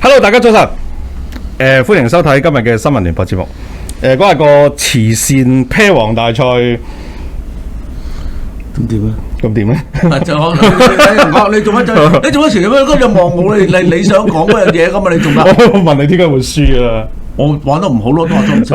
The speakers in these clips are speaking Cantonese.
Hello， 大家早晨。歡迎收睇今日嘅新聞聯播節目。嗰日個慈善啤王大賽，咁點咧？咁點咧？就你做乜就你做乜前咁樣就望我你想講嗰樣嘢咁嘛？你做乜？我問你點解會輸啊？我玩得唔好咯，都話咗唔識。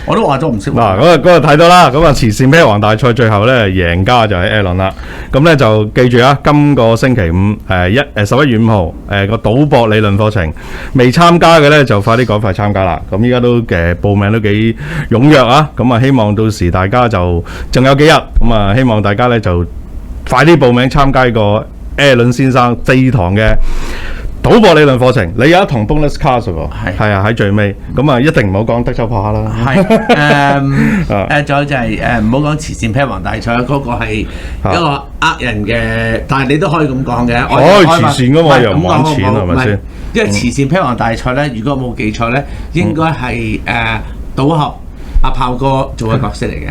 我都話咗唔識。嗱，嗰日睇到啦，咁啊慈善啤王大賽最後咧贏家就係 Alan 啦。咁咧就記住啊，今個星期五11月5號個賭博理論課程未參加嘅咧就快啲趕快參加啦。咁依家都報名都幾踴躍啊。咁啊希望到時大家就仲有幾日，咁啊希望大家咧就快啲報名參加呢個 Alan 先生4堂嘅賭博理論課程。你有一堂 bonus class 喎，係啊，喺最尾，咁啊一定唔好講德州撲克啦。係仲有就係唔好講慈善啤王大賽，嗰個係一個人嘅，但係你都可以咁講嘅。慈善噶嘛，又唔玩錢係咪先？因為慈善啤王大賽咧，如果冇記錯咧，應該係賭俠阿炮哥做嘅角色嚟嘅。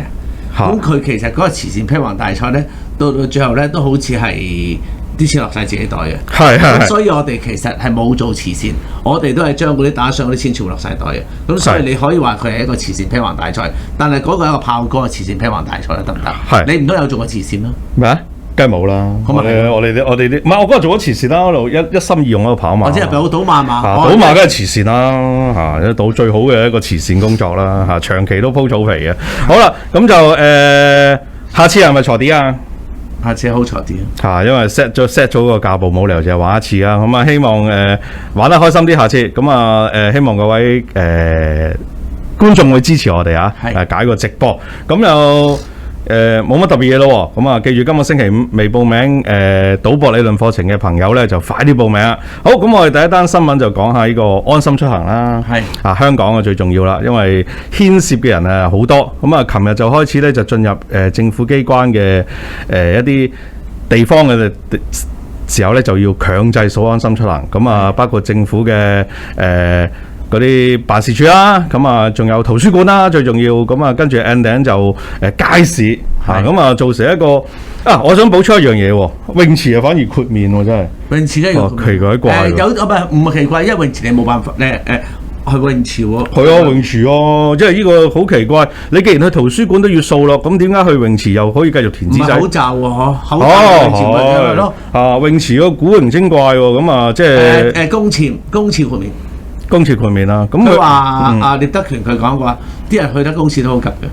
咁佢其實嗰個慈善啤王大賽咧，到最後咧都好似係啲錢落晒自己袋嘅，咁所以我哋其實係冇做慈善，我哋都係將嗰啲打賞嗰啲錢全部落晒袋嘅。咁所以你可以話佢係一個慈善啤王大賽，但係嗰個係一個炮哥嘅慈善啤王大賽得唔得？你唔通有做過慈善咯？咩啊？梗係冇啦！我哋啲唔係我嗰日做咗慈善啦，嗰度一心二用喺度跑馬。或者入邊有賭馬嘛？賭馬梗係慈善啦，嚇賭最好嘅一個慈善工作啦，嚇長期都鋪草皮嘅。好啦，咁就下次係咪鋤啲啊？下次好鋤啲啊！因為 set 咗個架步，冇理由就係玩一次啊！咁啊，希望玩得開心啲，下次咁啊希望各位觀眾會支持我哋啊！解個直播咁又冇乜特別嘢咯喎！咁啊，記住今個星期五未報名賭博理論課程嘅朋友咧，就快啲報名啊！好，咁我哋第一單新聞就講下呢個安心出行啦。香港啊最重要啦，因為牽涉嘅人好多。咁啊，琴日就開始咧就進入政府機關嘅一啲地方嘅時候咧，就要強制掃安心出行。咁啊，包括政府嘅嗰啲辦事處啦，咁啊仲有圖書館啦，最重要咁啊，跟住 ending 就街市嚇，咁啊造成一個我想補充一樣嘢喎，泳池啊反而豁免喎，真係泳池咧奇怪怪唔係奇怪，因為泳池你冇辦法咧去泳池喎。係啊，泳池啊，即係呢個好奇怪。你既然去圖書館都要掃咯，咁點解去泳池又可以繼續填紙仔？口罩喎，口罩泳池咪係咯。泳池個古靈精怪喎，咁啊即係公廁豁免。公廁豁免啦，咁佢話阿聶德權佢講過，啲人去得公廁都好急嘅。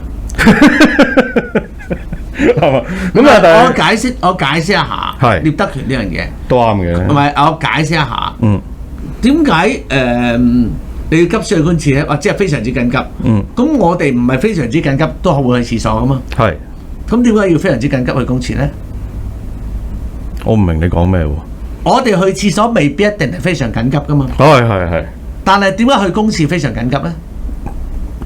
咁我解釋一下，聶德權呢樣嘢都啱嘅。唔係，我解釋一下，點解你要急需去公廁咧？或者係非常之緊急？咁我哋唔係非常之緊急，都會去廁所噶嘛。係。咁點解要非常之緊急去公廁咧？我唔明你講咩喎？我哋去廁所未必一定係非常緊急噶嘛。係。但係點解去公廁非常緊急咧？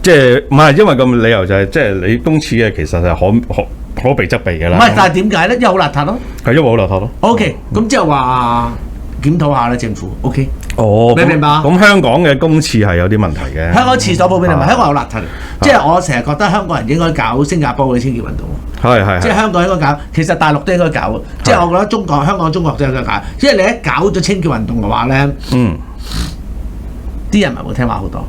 即係唔係因為個理由就係即係你公廁嘅其實係可避則避嘅啦。唔係，但係點解咧？因為好邋遢咯。係因為好邋遢咯。OK，咁即係話檢討下咧，政府 OK。你明白？咁香港嘅公廁係有啲問題嘅。香港廁所普遍係咪？香港有邋遢，即係我成日覺得香港人應該搞新加坡嘅清潔運動。係。即係香港應該搞，其實大陸都應該搞。即係我覺得香港、中國都應該搞。因為你一搞咗清潔運動嘅話咧，啲人咪會聽話好多。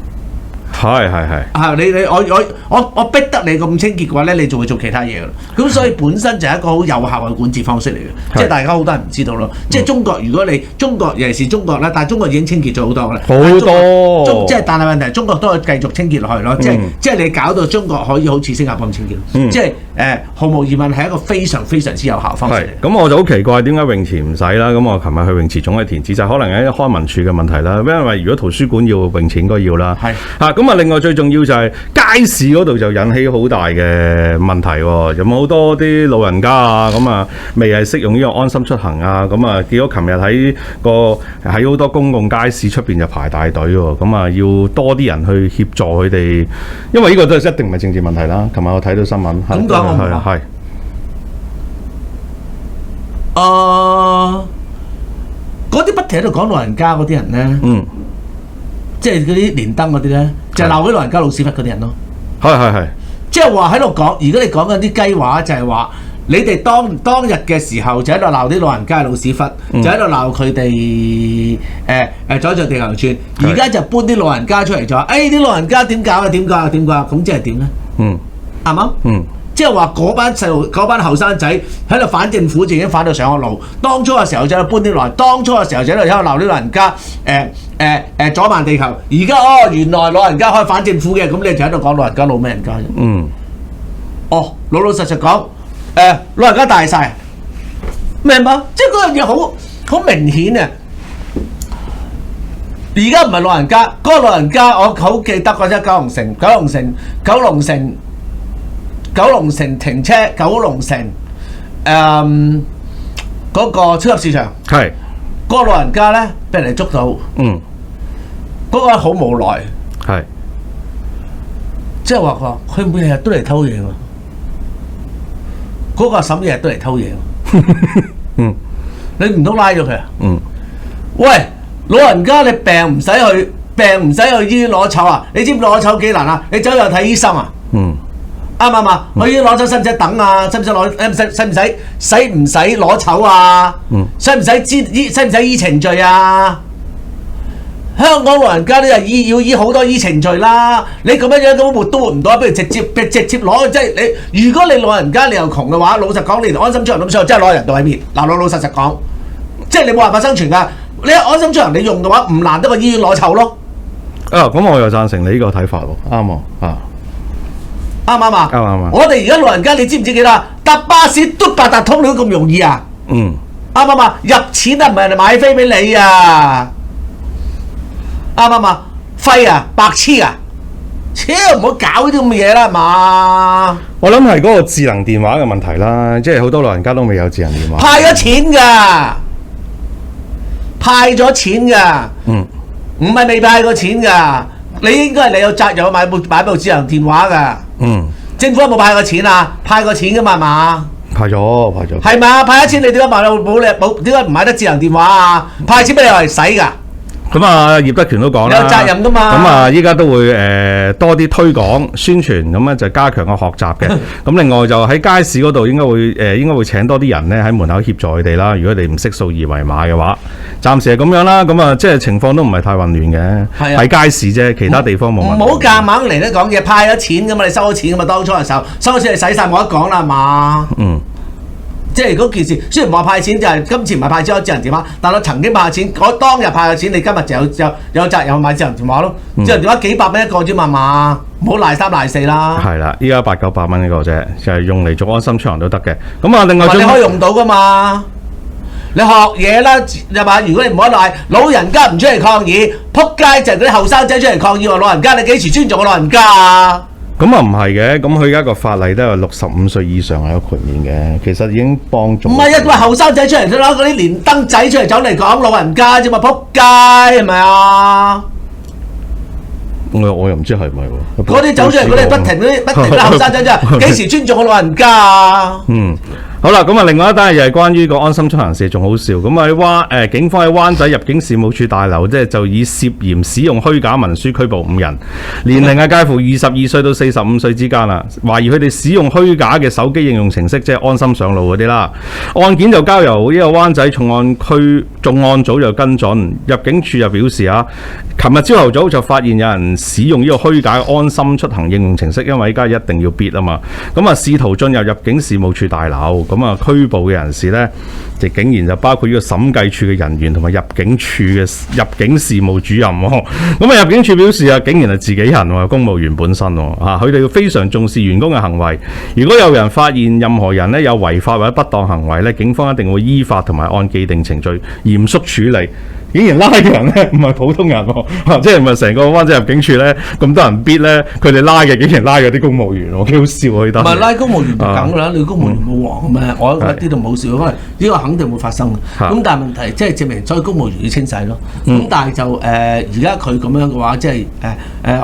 我逼得你咁清潔嘅話咧，你仲會做其他嘢㗎啦。咁所以本身就係一個好有效嘅管治方式嚟嘅，即係大家好多人唔知道咯。即係中國，如果你尤其是中國啦，但係中國已經清潔咗好多㗎啦。好多。但係問題，中國都可以繼續清潔落去咯。即係你搞到中國可以好似新加坡咁清潔。即係毫無疑問係一個非常非常之有效方式嚟。咁我就好奇怪點解泳池唔使啦？咁我琴日去泳池總係填紙仔，可能係開文處嘅問題啦。因為如果圖書館要泳池應該要啦。咁另外最重要就係街市嗰度就引起好大嘅問題喎，有冇好多啲老人家啊咁啊，未係識用呢個安心出行啊，咁啊見到琴日喺好多公共街市出邊就排大隊喎，咁啊要多啲人去協助佢哋，因為呢個都係一定唔係政治問題啦。琴日我睇到新聞，咁講係嗰啲不停喺度講老人家嗰啲人咧，即係嗰啲連登嗰啲咧，就係鬧啲老人家老屎忽嗰啲人咯。係。即係話喺度講，如果你講緊啲雞話，就係話你哋當日嘅時候就喺度鬧啲老人家老屎忽，就喺度鬧佢哋阻住地球轉。而家就搬啲老人家出嚟就話：啲老人家點搞啊？點搞啊？點搞啊？咁即係點咧？啱唔啱？即係話嗰班細路、嗰班後生仔喺度反政府，已經反到上咗路。當初嘅時候就喺度搬啲來，當初嘅時候就喺度鬧啲老人家阻慢地球。而家原來老人家可以反政府嘅，咁你就喺度講老人家老咩人家啫？老老實實講。老人家大晒，明白？即係嗰樣嘢好明顯啊！而家唔係老人家，嗰個老人家我好記得嗰隻九龍城停車，九龍城嗰個超級市場，係嗰個老人家咧，俾人哋捉到，嗰個好無奈，係即係話佢每日都嚟偷嘢喎。嗰個阿嬸日日都嚟偷嘢，你唔通拉咗佢啊？喂，老人家你病唔使去醫院攞籌啊？你知唔知攞籌幾難啊？你走入睇醫生啊？啱唔啱啊？去醫院攞籌使唔使等啊？使唔使攞籌啊？使唔使醫程序啊？香港老人家都係要醫好多醫程序啦，你咁樣都活唔到，不如直接攞，即係你。如果你老人家你又窮嘅話，老實講，你安心出行咁上，真係攞人道喺面。嗱，老實講，即係你冇辦法生存㗎。你安心出行你用嘅話，唔難得個醫院攞籌咯。咁我又贊成你呢個睇法喎，啱啊，啱唔啱啊？啱。我哋而家老人家，你知唔知幾多？搭巴士嘟八達通你都咁容易啊？啱唔啱啊？入錢啊，唔係人哋買飛俾你啊！啱唔啱？廢啊，白痴啊！超唔好搞呢啲咁嘅嘢啦，係嘛？我諗係嗰個智能電話嘅問題啦，即係好多老人家都未有智能電話。派咗錢㗎，派咗錢㗎，唔係未派過錢㗎。你應該係你有責任買部智能電話㗎。政府有冇派過錢啊？派過錢㗎嘛，係嘛？派咗。係嘛？派咗錢，你點解買到點解唔買得智能電話啊？派錢俾你嚟使㗎？咁啊，葉德權都講啦，有責任噶嘛。咁啊，依家都會多啲推廣宣傳，咁咧就加強個學習嘅。咁另外就喺街市嗰度應該會請多啲人咧喺門口協助佢哋啦。如果你唔識掃二維碼嘅話，暫時係咁樣啦。咁啊，即係情況都唔係太混亂嘅。喺街市啫，其他地方冇問題。唔好夾硬嚟咧講嘢，派咗錢噶嘛，你收咗錢噶嘛，當初嘅時候收咗錢你使晒冇得講啦，係嘛？即係嗰件事，雖然話派錢就係今次唔係派咗智能電話，但我曾經派錢，我當日派嘅錢，你今日就有責任買智能電話咯。智能電話幾百蚊一個啫嘛，唔好賴三賴四啦。係啦，依家800-900蚊一個啫，就係用嚟做安心出行都得嘅。咁啊，另外你可以用到噶嘛？你學嘢啦，係嘛？如果你唔可以賴老人家唔出嚟抗議，撲街就係嗰啲後生仔出嚟抗議話老人家，你幾時尊重個老人家啊？咁啊唔係嘅，咁佢而家個法例都係65歲以上係有豁免嘅，其實已經幫助。唔係啊，佢話後生仔出嚟攞嗰啲連登仔出嚟走嚟講老人家啫嘛，撲街係咪啊？我又唔知係咪喎。嗰啲走出嚟嗰啲不停嗰啲後生仔啫，幾時尊重個老人家啊？好啦，咁啊，另外一單又係關於個安心出行事，仲好笑。咁啊，警方喺灣仔入境事務處大樓，就以涉嫌使用虛假文書拘捕5人，年齡係介乎22歲到45歲之間啦。懷疑佢哋使用虛假嘅手機應用程式，即係安心上路嗰啲啦。案件就交由呢個灣仔重案組就跟進。入境處就表示啊，琴日朝頭早就發現有人使用呢個虛假嘅安心出行應用程式，因為依家一定要 bid 啊嘛。咁啊，試圖進入境事務處大樓。咁啊，拘捕嘅人士呢，就竟然就包括呢個審計處嘅人員同埋入境處嘅入境事務主任喎。咁啊，入境處表示啊，竟然係自己人喎，公務員本身喎。佢哋非常重視員工嘅行為。如果有人發現任何人呢有違法或者不當行為呢，警方一定會依法同埋按既定程序嚴肅處理。竟然拉嘅人咧唔係普通人喎，即係唔係成個灣仔入境處咧咁多人 bid 咧，佢哋拉嘅竟然拉嗰啲公務員喎，幾好笑啊！得唔係拉公務員就梗㗎啦，你公務員冇黃嘅咩？我覺得呢度冇笑，因為呢個肯定會發生嘅。咁但係問題即係證明，所以公務員要清洗咯。咁但係就而家佢咁樣嘅話，即係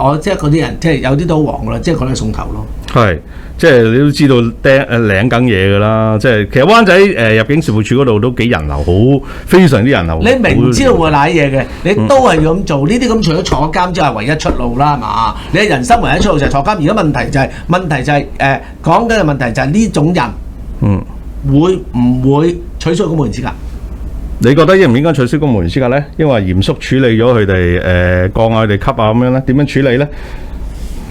我即係嗰啲人，即係有啲都黃㗎啦，即係講係送頭咯。係。即係你都知道領緊嘢㗎啦，即係其實灣仔入境事務處嗰度都幾人流，好非常之人流。你明知道會賴嘢嘅，你都係要咁做。呢啲咁除咗坐監之外，唯一出路啦，係嘛？你人生唯一出路就係坐監。而家問題就係講緊嘅問題就係呢種人，會唔會取消公務員資格？你覺得應唔應該取消公務員資格咧？因為嚴肅處理咗佢哋降佢哋級啊咁樣咧，點樣處理咧？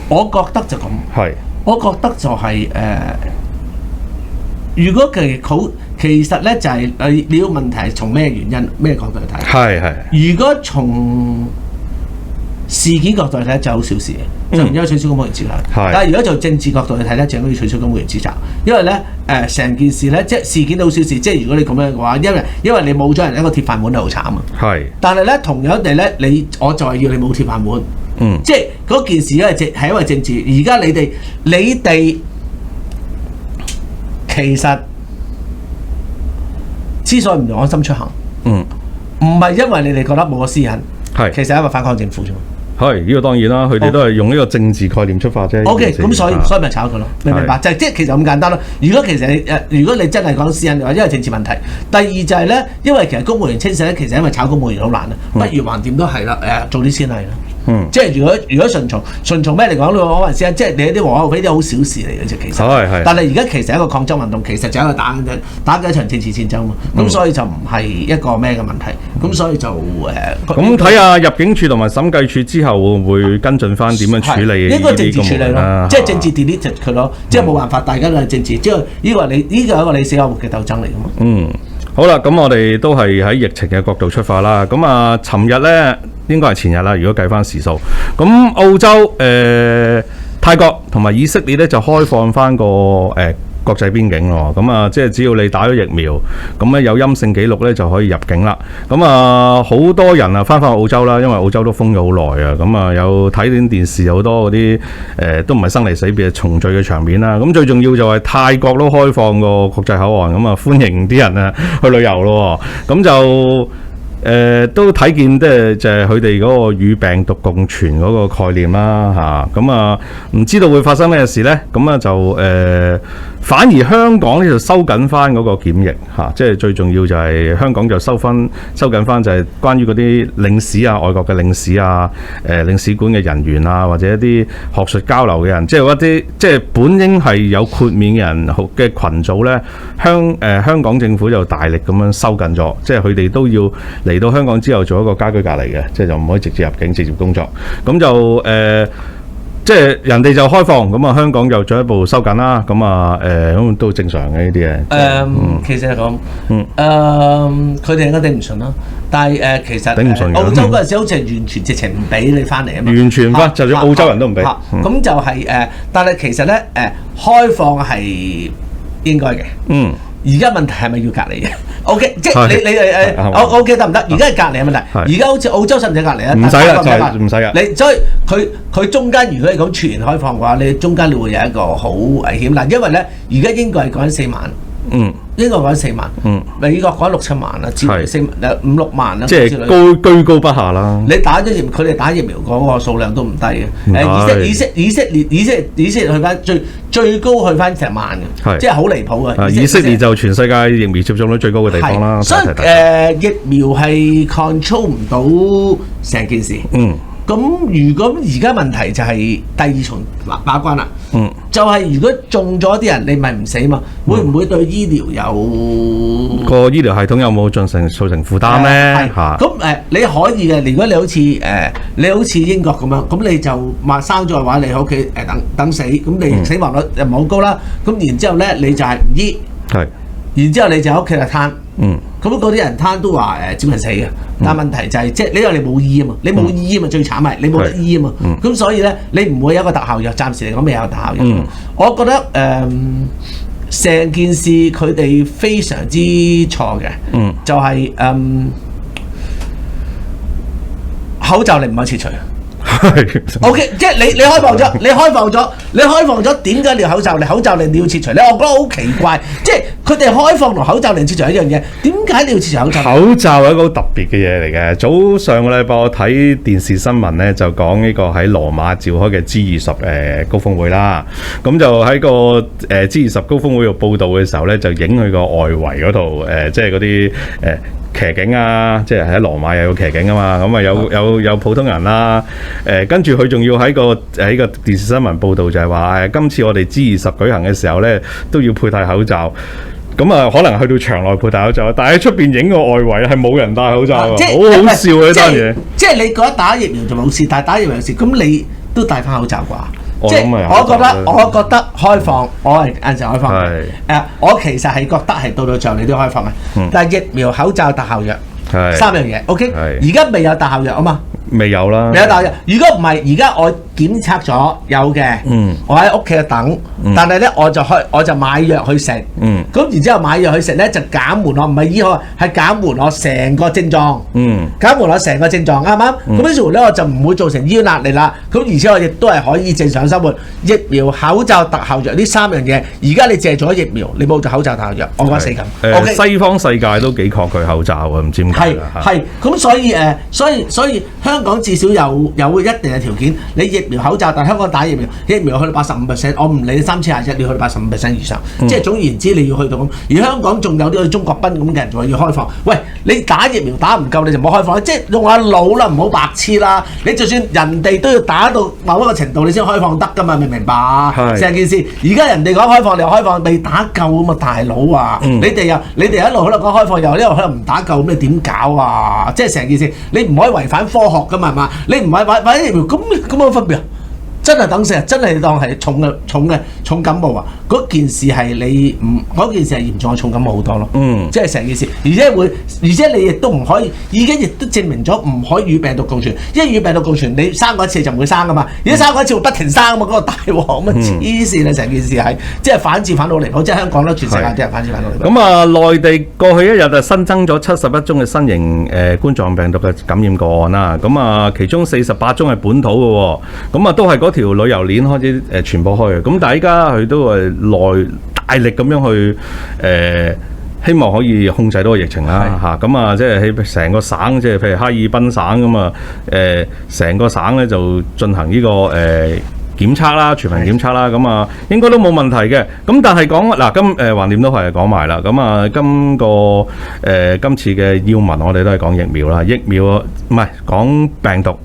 我覺得就咁。係。我覺得就係如果其實咧就係你要問題係從咩原因、咩角度去睇？係。如果從事件角度去睇就好小事嘅，就唔應該取消公務員資格。但係如果就政治角度去睇咧，就應該要取消公務員資格。因為咧成件事咧，即係事件都好小事。即係如果你咁樣嘅話，因為你冇咗人一個鐵飯碗係好慘啊。係。但係咧同樣地咧，我就係要你冇鐵飯碗。即係嗰件事咧係因為政治。而家你哋其實之所以唔用安心出行，唔係因為你哋覺得冇個私隱，其實係因為反抗政府啫嘛。係，呢個當然啦，佢哋都係用呢個政治概念出發啫。OK，咁所以咪炒佢咯，明唔明白？就係即係其實咁簡單咯。如果你真係講私隱嘅話，因為政治問題。第二就係咧，因為其實公務員清洗咧，其實因為炒公務員好難啊，不如橫掂都係啦，做啲先例啦。即係如果順從咩嚟講，你話可能先，即係你啲和合非啲好小事嚟嘅啫，其實。但係而家其實一個抗爭運動，其實就係一個打緊一場政治戰爭嘛。咁所以就唔係一個咩嘅問題。咁所以就咁睇下入境處同埋審計處之後會唔會跟進翻點樣處理？應該政治處理咯，即係政治 delete 佢咯，即係冇辦法，大家都係政治，即係呢個係一個你死我活嘅鬥爭嚟噶嘛。好啦，咁我哋都係喺疫情嘅角度出發啦。咁啊，尋日咧應該係前日啦，如果計翻時數。咁澳洲、泰國同埋以色列咧就開放翻個國際邊境咯。咁啊，即係只要你打咗疫苗，咁咧有陰性記錄咧就可以入境啦。咁啊，好多人啊翻去澳洲啦，因為澳洲都封咗好耐啊。咁啊，有睇緊電視有好多嗰啲都唔係生離死別重聚嘅場面啦。咁最重要就係泰國都開放個國際口岸，咁啊歡迎啲人啊去旅遊咯。咁就都睇見就係佢哋嗰個與病毒共存嗰個概念啦嚇。咁啊唔知道會發生咩事呢？咁啊就反而香港呢就收緊翻嗰個檢疫嚇，即係最重要就係香港就收緊翻就係關於嗰啲領事啊、外國嘅領事啊、領事館嘅人員啊，或者一啲學術交流嘅人，即係一啲即係本應係有豁免嘅人嘅群組呢，香港政府就大力咁樣收緊咗，即係佢哋都要嚟到香港之後做一個家居隔離嘅，即係就唔可以直接入境、直接工作，咁就即係人哋就開放，咁啊香港就進一步收緊啦，咁啊咁都正常嘅呢啲嘢。其實係咁，佢哋應該頂唔順啦。但係其實頂唔順澳洲嗰陣時好似係完全直情唔俾你翻嚟啊嘛。完全唔就算澳洲人都唔俾。咁就係但係其實咧開放係應該嘅。而家問題係咪要隔離嘅？OK， 即係你OK 得唔得？而家係隔離嘅問題。而家好似澳洲使唔使隔離啊？唔使啦，就係唔使噶。你所以佢中間如果你講全然開放嘅話，你中間你會有一個好危險嗱，因為咧而家英國係講緊4萬。英國講4萬，美國講6、7萬啦，至5、6萬啦，即係居高不下啦。你打咗佢哋打疫苗嗰個數量都唔低嘅。以色列去翻最高去翻成萬嘅，即係好離譜嘅。以色列就全世界疫苗接種率最高嘅地方啦。所以疫苗係 control 唔到成件事。咁如果而家問題就係第二重把關啦，就係如果中咗啲人，你咪唔死嘛？會唔會對醫療有個醫療系統有冇造成負擔咧？咁你可以嘅。如果你好似英國咁樣，咁你就話生咗嘅話，你喺屋企等死，咁你死亡率又唔係好高啦。咁然之後咧，你就係唔醫，然之後你就喺屋企度攤。咁嗰啲人攤都話佔人死嘅，但係問題就係即係因為你冇醫啊嘛，你冇醫啊嘛，最慘係你冇得醫啊嘛，咁所以咧你唔會有一個特效藥，暫時嚟講未有特效藥。我覺得成件事佢哋非常之錯嘅，就係口罩你唔可以切除。OK， 即係你開放咗，點解你要口罩？你口罩你要切除咧？我覺得好奇怪，即係佢哋開放同口罩令切除一樣嘢，點解你要切除口罩？口罩係一個好特別嘅嘢嚟嘅。早上個禮拜我睇電視新聞咧，就講呢個喺羅馬召開嘅 G20 高峰會啦。咁就喺個G20 高峰會度報導嘅時候咧，就影佢個外圍嗰度即係嗰啲騎警啊，即係喺羅馬又有騎警啊嘛，咁啊有普通人啦，跟住佢仲要喺個電視新聞報導就係話，今次我哋G20舉行嘅時候咧，都要佩戴口罩。咁啊，可能去到場內佩戴口罩，但係喺出邊影個外圍係冇人戴口罩啊，即係好好笑啊呢單嘢。即係你覺得打疫苗就冇事，但係打疫苗有事，咁你都戴翻口罩啩？即係我覺得開放，我係晏晝開放嘅。我其實係覺得係到最後你都開放嘅。但係疫苗、口罩、特效藥三樣嘢 ，OK？而家未有特效藥啊嘛。未有啦，未有特效藥。如果唔係，而家我檢測咗有嘅，我喺屋企等，但係咧我就買藥去食，咁然之後買藥去食咧就減緩我，唔係醫好，係減緩我成個症狀，減緩我成個症狀啱唔啱？咁於是乎咧我就唔會造成醫療壓力啦。咁而且我亦都係可以正常生活。疫苗、口罩、特效藥呢三樣嘢，而家你借咗疫苗，你冇咗口罩、特效藥，我覺得死咁。西方世界都幾抗拒口罩啊，唔知點解。係咁，所以香港至少有一定嘅條件，你疫苗口罩，但係香港打疫苗去到85%，我唔理3021，你去到85%以上，即係總言之你要去到咁。而香港仲有啲中國賓咁嘅人仲要開放。喂，你打疫苗打唔夠你就唔好開放，即係用下腦啦，唔好白痴啦。你就算人哋都要打到某一個程度，你先開放得㗎嘛，明唔明白？成件事而家人哋講開放，你又開放，未打夠啊嘛，大佬啊！你哋一路喺度講開放，又一路喺度唔打夠，咁你點搞啊？即係成件事，你唔可以違反科學㗎嘛，係嘛？你唔係買疫苗咁有分別啊？真係等死啊！真係當係重感冒啊！嗰件事係嗰件事係嚴重過重感冒好多咯。即係成件事，而且你亦都唔可以，已經亦都證明咗唔可以與病毒共存。因為與病毒共存，你生過一次就唔會生噶嘛。而家生過一次會不停生啊嘛，嗰個大鑊咁啊黐線啊！成件事係即係反智反到離譜，即係香港啦，全世界啲人反智反到離譜。咁啊，內地過去一日就新增咗71宗嘅新型冠狀病毒嘅感染個案啦。咁啊，其中48宗係本土嘅喎。咁啊，都係條旅遊鏈開始傳播開嘅，咁但係依家佢都係大力咁樣去希望可以控制到個疫情啦嚇，咁啊即係喺成個省，即係譬如哈爾濱省咁啊，成個省咧就進行呢個檢測啦，全民檢測啦，咁啊應該都冇問題嘅。咁但係講嗱，橫掂都係講埋啦。咁啊，今次嘅要聞我哋都係講疫苗啦，疫苗唔係講病毒。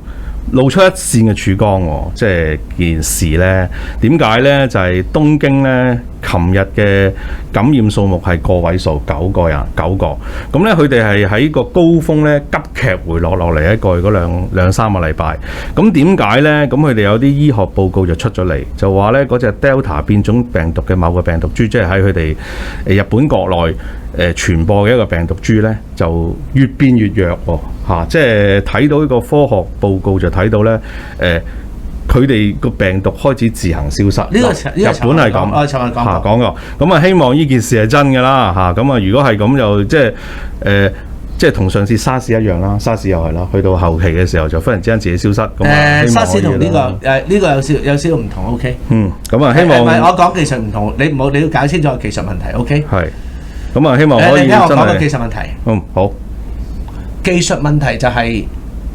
露出一線嘅曙光喎，即係件事呢點解呢？就係東京呢，琴日嘅感染數目係個位數9個人，9個。咁呢，佢哋係喺個高峰呢急劇回落嚟喺過去嗰兩三個禮拜。咁點解呢？咁佢哋有啲醫學報告就出咗嚟，就話呢嗰隻 Delta 變種病毒嘅某個病毒株，即係喺佢哋日本國內傳播嘅一個病毒株呢，就越變越弱喎。即係睇到呢個科學報告就睇到咧，佢哋個病毒開始自行消失。呢個日本係咁，我尋日講過。咁啊，希望呢件事係真㗎啦嚇。咁啊，如果係咁就即係同上次沙士一樣啦，沙士又係啦，去到後期嘅時候就忽然之間自己消失。沙士同呢個有少少唔同 ，OK。咁啊，希望我講技術唔同，你要搞清楚技術問題 ，OK。係。咁啊，希望可以真係。我講個技術問題。好。技術問題就係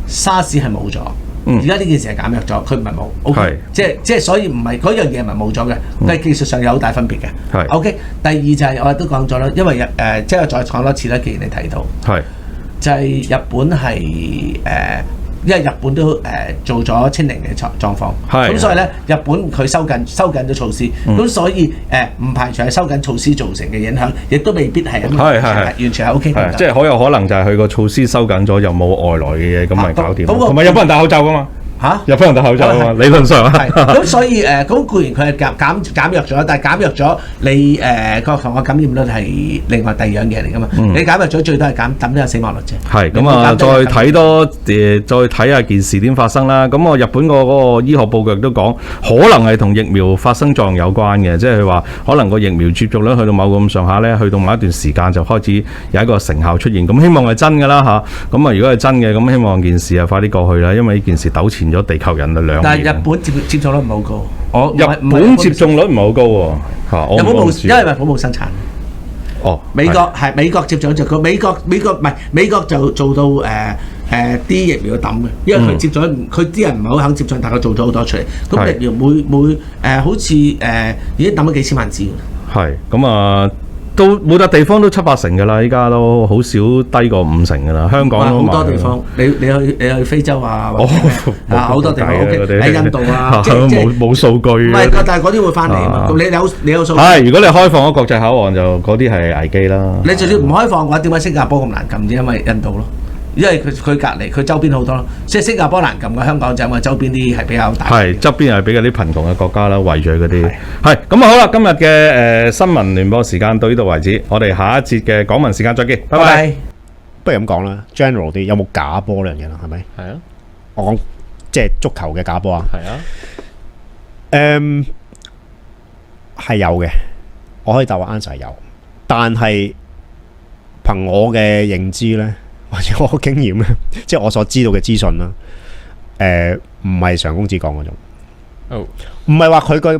沙士係冇咗，而家呢件事係減弱咗，佢唔係冇 ，OK，即係所以唔係嗰樣嘢唔係冇咗嘅，但係技術上有好大分別嘅，OK。第二就係我哋都講咗啦，因為即係我再講多次啦，既然你睇到，就係日本係因為日本都做咗清零嘅狀況，咁所以咧日本佢收緊咗措施，咁所以唔排除係收緊措施造成嘅影響，亦都未必係完全係 OK。即係好有可能就係佢個措施收緊咗，又冇外來嘅嘢，咁咪搞掂。同埋日本人戴口罩㗎嘛。日本人戴口罩啊嘛，理論上係。咁所以咁固然佢係減弱咗，但係減弱咗你個防疫感染率係另外第二樣嘢嚟㗎嘛。你減弱咗最多係減咗個死亡率啫。係咁啊，再睇下件事點發生啦。咁我日本個嗰個醫學報告亦都講，可能係同疫苗發生作用有關嘅，即係話可能個疫苗接種率去到某個咁上下咧，去到某一段時間就開始有一個成效出現。咁希望係真㗎啦嚇。咁啊，如果係真嘅，咁希望件事啊快啲過去啦，因為呢件事糾纏咗地球人2年。但係日本接種率唔係好高，日本接種率唔係好高喎。日本冇，因為日本冇生產。美國接種就個美國就做到啲疫苗抌嘅，因為佢接咗佢啲人唔係好肯接種，但係佢做咗好多出嚟。咁疫苗每好似已經抌咗幾千萬支㗎啦。係咁啊，都每笪地方都7-8成㗎啦，依家都好少低過5成㗎啦。香港好多地方，你去非洲啊，好多地方喺印度啊，冇數據。唔係，但係嗰啲會翻嚟啊嘛。咁你有數據？係，如果你開放咗國際口岸，就嗰啲係危機啦。你就算唔開放嘅話，點解新加坡咁難撳啫？因為印度咯。因為佢隔離，佢周邊好多咯，即係新加坡難撳嘅，香港就因為周邊啲係比較大。係側邊係比較啲貧窮嘅國家啦，圍住嗰啲。係咁啊，好啦，今日嘅新聞聯播時間到呢度為止，我哋下一節嘅港聞時間再見，拜拜。不如咁講啦 ，general 啲有冇假波呢樣嘢啦？係咪？係啊，我講即係足球嘅假波啊。係啊，係有嘅，我可以答話 answer 係有，但係憑我嘅認知咧。或者我經驗咧，即係我所知道嘅資訊啦，唔係常公子講嗰種，唔係話佢嗰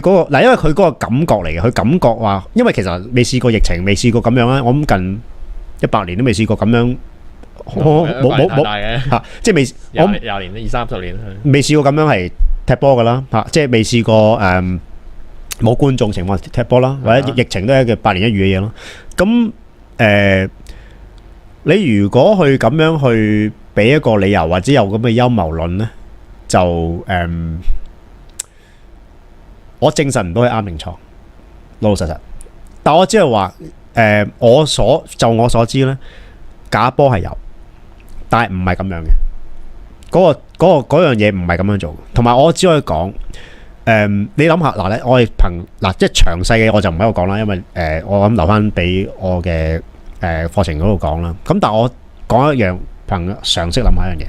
個嗱，因為佢嗰個感覺嚟嘅，佢感覺話，因為其實未試過疫情，未試過咁樣啦，我諗近100年都未試過咁樣，冇嚇，即係未20年、20-30年未試過咁樣係踢波噶啦嚇，即係未試過冇觀眾情況踢波啦，或者疫情都係一個百年一遇嘅嘢咯，咁你如果去咁樣去俾一個理由或者有咁嘅陰謀論呢，就我證實唔到係啱定錯，老老實實。但我只係話我所知呢，假波係有，但係唔係咁樣嘅。嗰樣嘢唔係咁樣做。同埋我只可以講你諗下嗱，我係憑即係詳細嘅我就唔喺度講啦，因為我諗留翻俾我嘅。課程嗰度講啦，咁但係我講一樣憑常識諗下一樣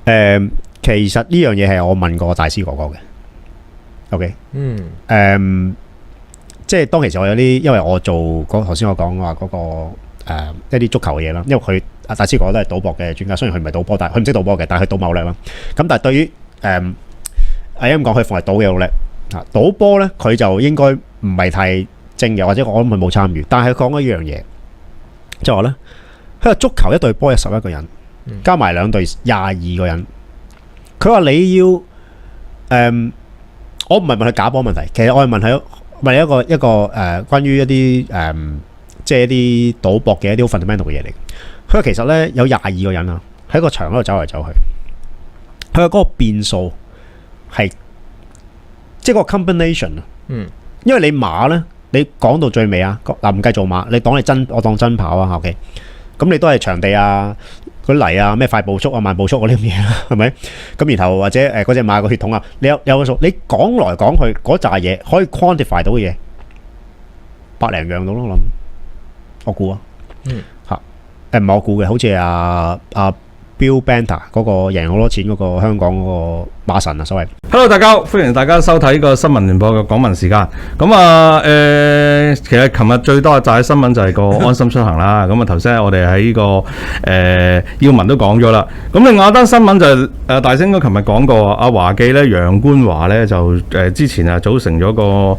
嘢，其實呢樣嘢係我問過大師哥哥嘅 ，OK，即係當其時我有啲，因為我做頭先我講話嗰個一啲足球嘅嘢啦，因為佢大師哥哥都係賭博嘅專家，雖然佢唔係賭波，但係佢唔識賭波嘅，但係佢賭某叻啦。咁但係對於咁講，佢逢係賭嘅好叻啊，賭波咧佢就應該唔係太正嘅，或者我諗佢冇參與，但係佢講一樣嘢，就話咧，佢話足球一隊波有11個人，加埋2隊22個人。佢話你要我唔係問佢假波問題，其實我係問一個關於一啲即係一啲賭博嘅一啲好 fundamental 嘅嘢嚟。佢話其實咧有22個人啊，喺個場嗰度走嚟走去。佢話嗰個變數係即係個 combination 啊，因為你馬咧。你講到最尾啊，嗱唔計做馬，我當真跑啊 ，OK， 咁你都係場地啊，嗰啲泥啊，咩快步速啊、慢步速嗰啲咁嘢啦，係咪？咁然後或者嗰隻馬個血統啊，你有個數，你講來講去嗰扎嘢可以 quantify 到嘅嘢，100零樣到咯，我諗，我估啊，嚇，唔係我估嘅，好似阿Bill Bender 嗰個贏好多錢嗰個香港嗰個馬神啊，所謂。Hello， 大家好，歡迎大家收睇呢個新聞聯播嘅港聞時間。咁啊，其實琴日最多就係新聞就係個安心出行啦。咁啊，頭先我哋喺呢個要聞都講咗啦。咁另外一單新聞就係大聲哥琴日講過，阿華記咧楊官華咧就之前啊組成咗個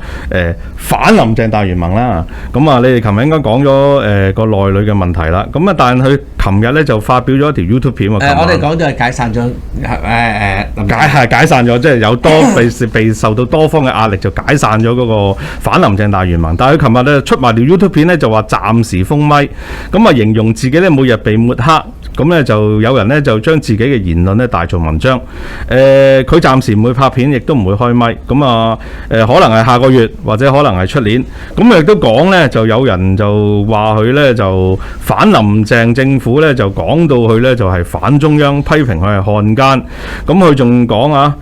反林鄭大聯盟啦。咁啊，你哋琴日應該講咗個內裏嘅問題啦。咁啊，但係佢琴日咧就發表咗一條 YouTube 片。我哋講咗係解散咗解散咗，即係有被受到多方嘅壓力，就解散咗嗰個反林鄭大聯盟。但係佢琴日咧出埋條 YouTube 片咧，就話暫時封咪，咁啊形容自己咧每日被抹黑，咁咧就有人咧就將自己嘅言論咧大做文章。佢暫時唔會拍片，亦都唔會開咪。咁啊可能係下個月或者可能係出年。咁亦都講咧，就有人就話佢咧就反林鄭政府咧就講到佢咧就係反中央，批評佢係漢奸。咁佢仲講啊，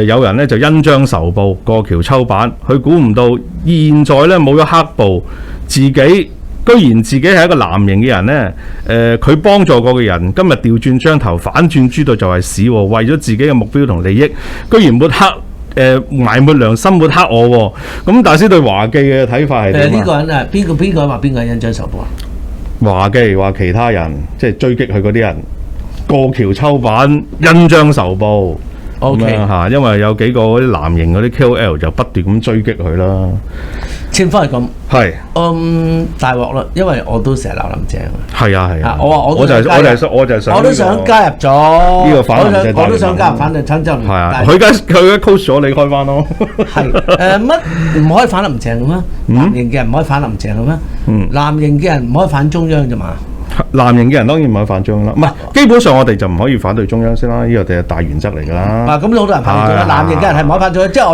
有人咧就恩將仇報，過橋抽板。佢估唔到現在咧冇咗黑暴，居然自己係一個藍營嘅人咧。佢幫助過嘅人，今日調轉槍頭，反轉豬肚就係屎。為咗自己嘅目標同利益，居然抹黑埋沒良心，抹黑我。咁大師對華記嘅睇法係點啊？呢個人啊，邊個話邊個恩將仇報啊？華記話其他人即係追擊佢嗰啲人過橋抽板，恩將仇報。咁樣嚇，因為有幾個嗰啲藍營嗰啲 KOL 就不斷咁追擊佢啦。情況係咁。係大鑊啦，因為我都成日鬧林鄭。係啊，我話我就係想，我都想加入咗呢個反林鄭大聯盟，我都想加入反對親周聯盟。係啊，佢而家 coach 咗你開翻咯。係乜唔可以反林鄭嘅咩？藍營嘅人唔可以反林鄭嘅咩？藍營嘅人唔可以反中央啫嘛。藍營嘅人當然唔可以反中央啦，唔係基本上我哋就唔可以反對中央先啦，呢個係大原則嚟㗎啦。咁好多人反對中央，藍營嘅人係唔可以反中央，即係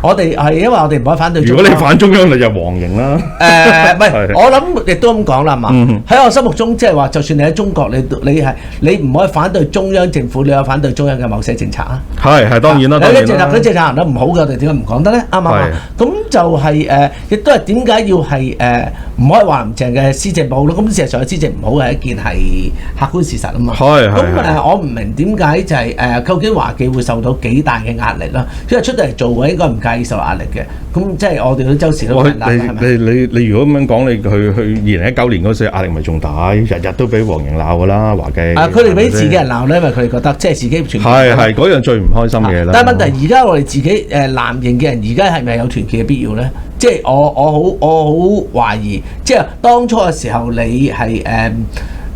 我哋係因為我哋唔可以反對中央。如果你反中央，你就黃營啦。唔係，我諗亦都咁講啦嘛。喺我心目中，即係話，就算你喺中國，你唔可以反對中央政府，你有反對中央嘅某些政策啊。係當然啦，當然啦。有啲政策行得唔好嘅，我哋點解唔講得咧？啱唔啱？咁就係亦都係點解要係唔可以話林鄭嘅施政唔好咯？咁事實上嘅施政唔好係一件係客觀事實啊嘛。咁我唔明點解就係究竟華記會受到幾大嘅壓力啦？因為出到嚟做嘅應該唔介意受壓力嘅。咁即係我哋都周時都難啦，係咪？你如果咁樣講，你去2019年嗰時壓力咪仲大，日日都俾黃營鬧㗎啦，華記。佢哋俾自己人鬧咧，因為佢哋覺得即係自己團結。係嗰樣最唔開心嘅嘢啦。但係問題而家我哋自己藍營嘅人，而家係咪有團結嘅必要咧？即係我好懷疑，即係當初嘅時候你係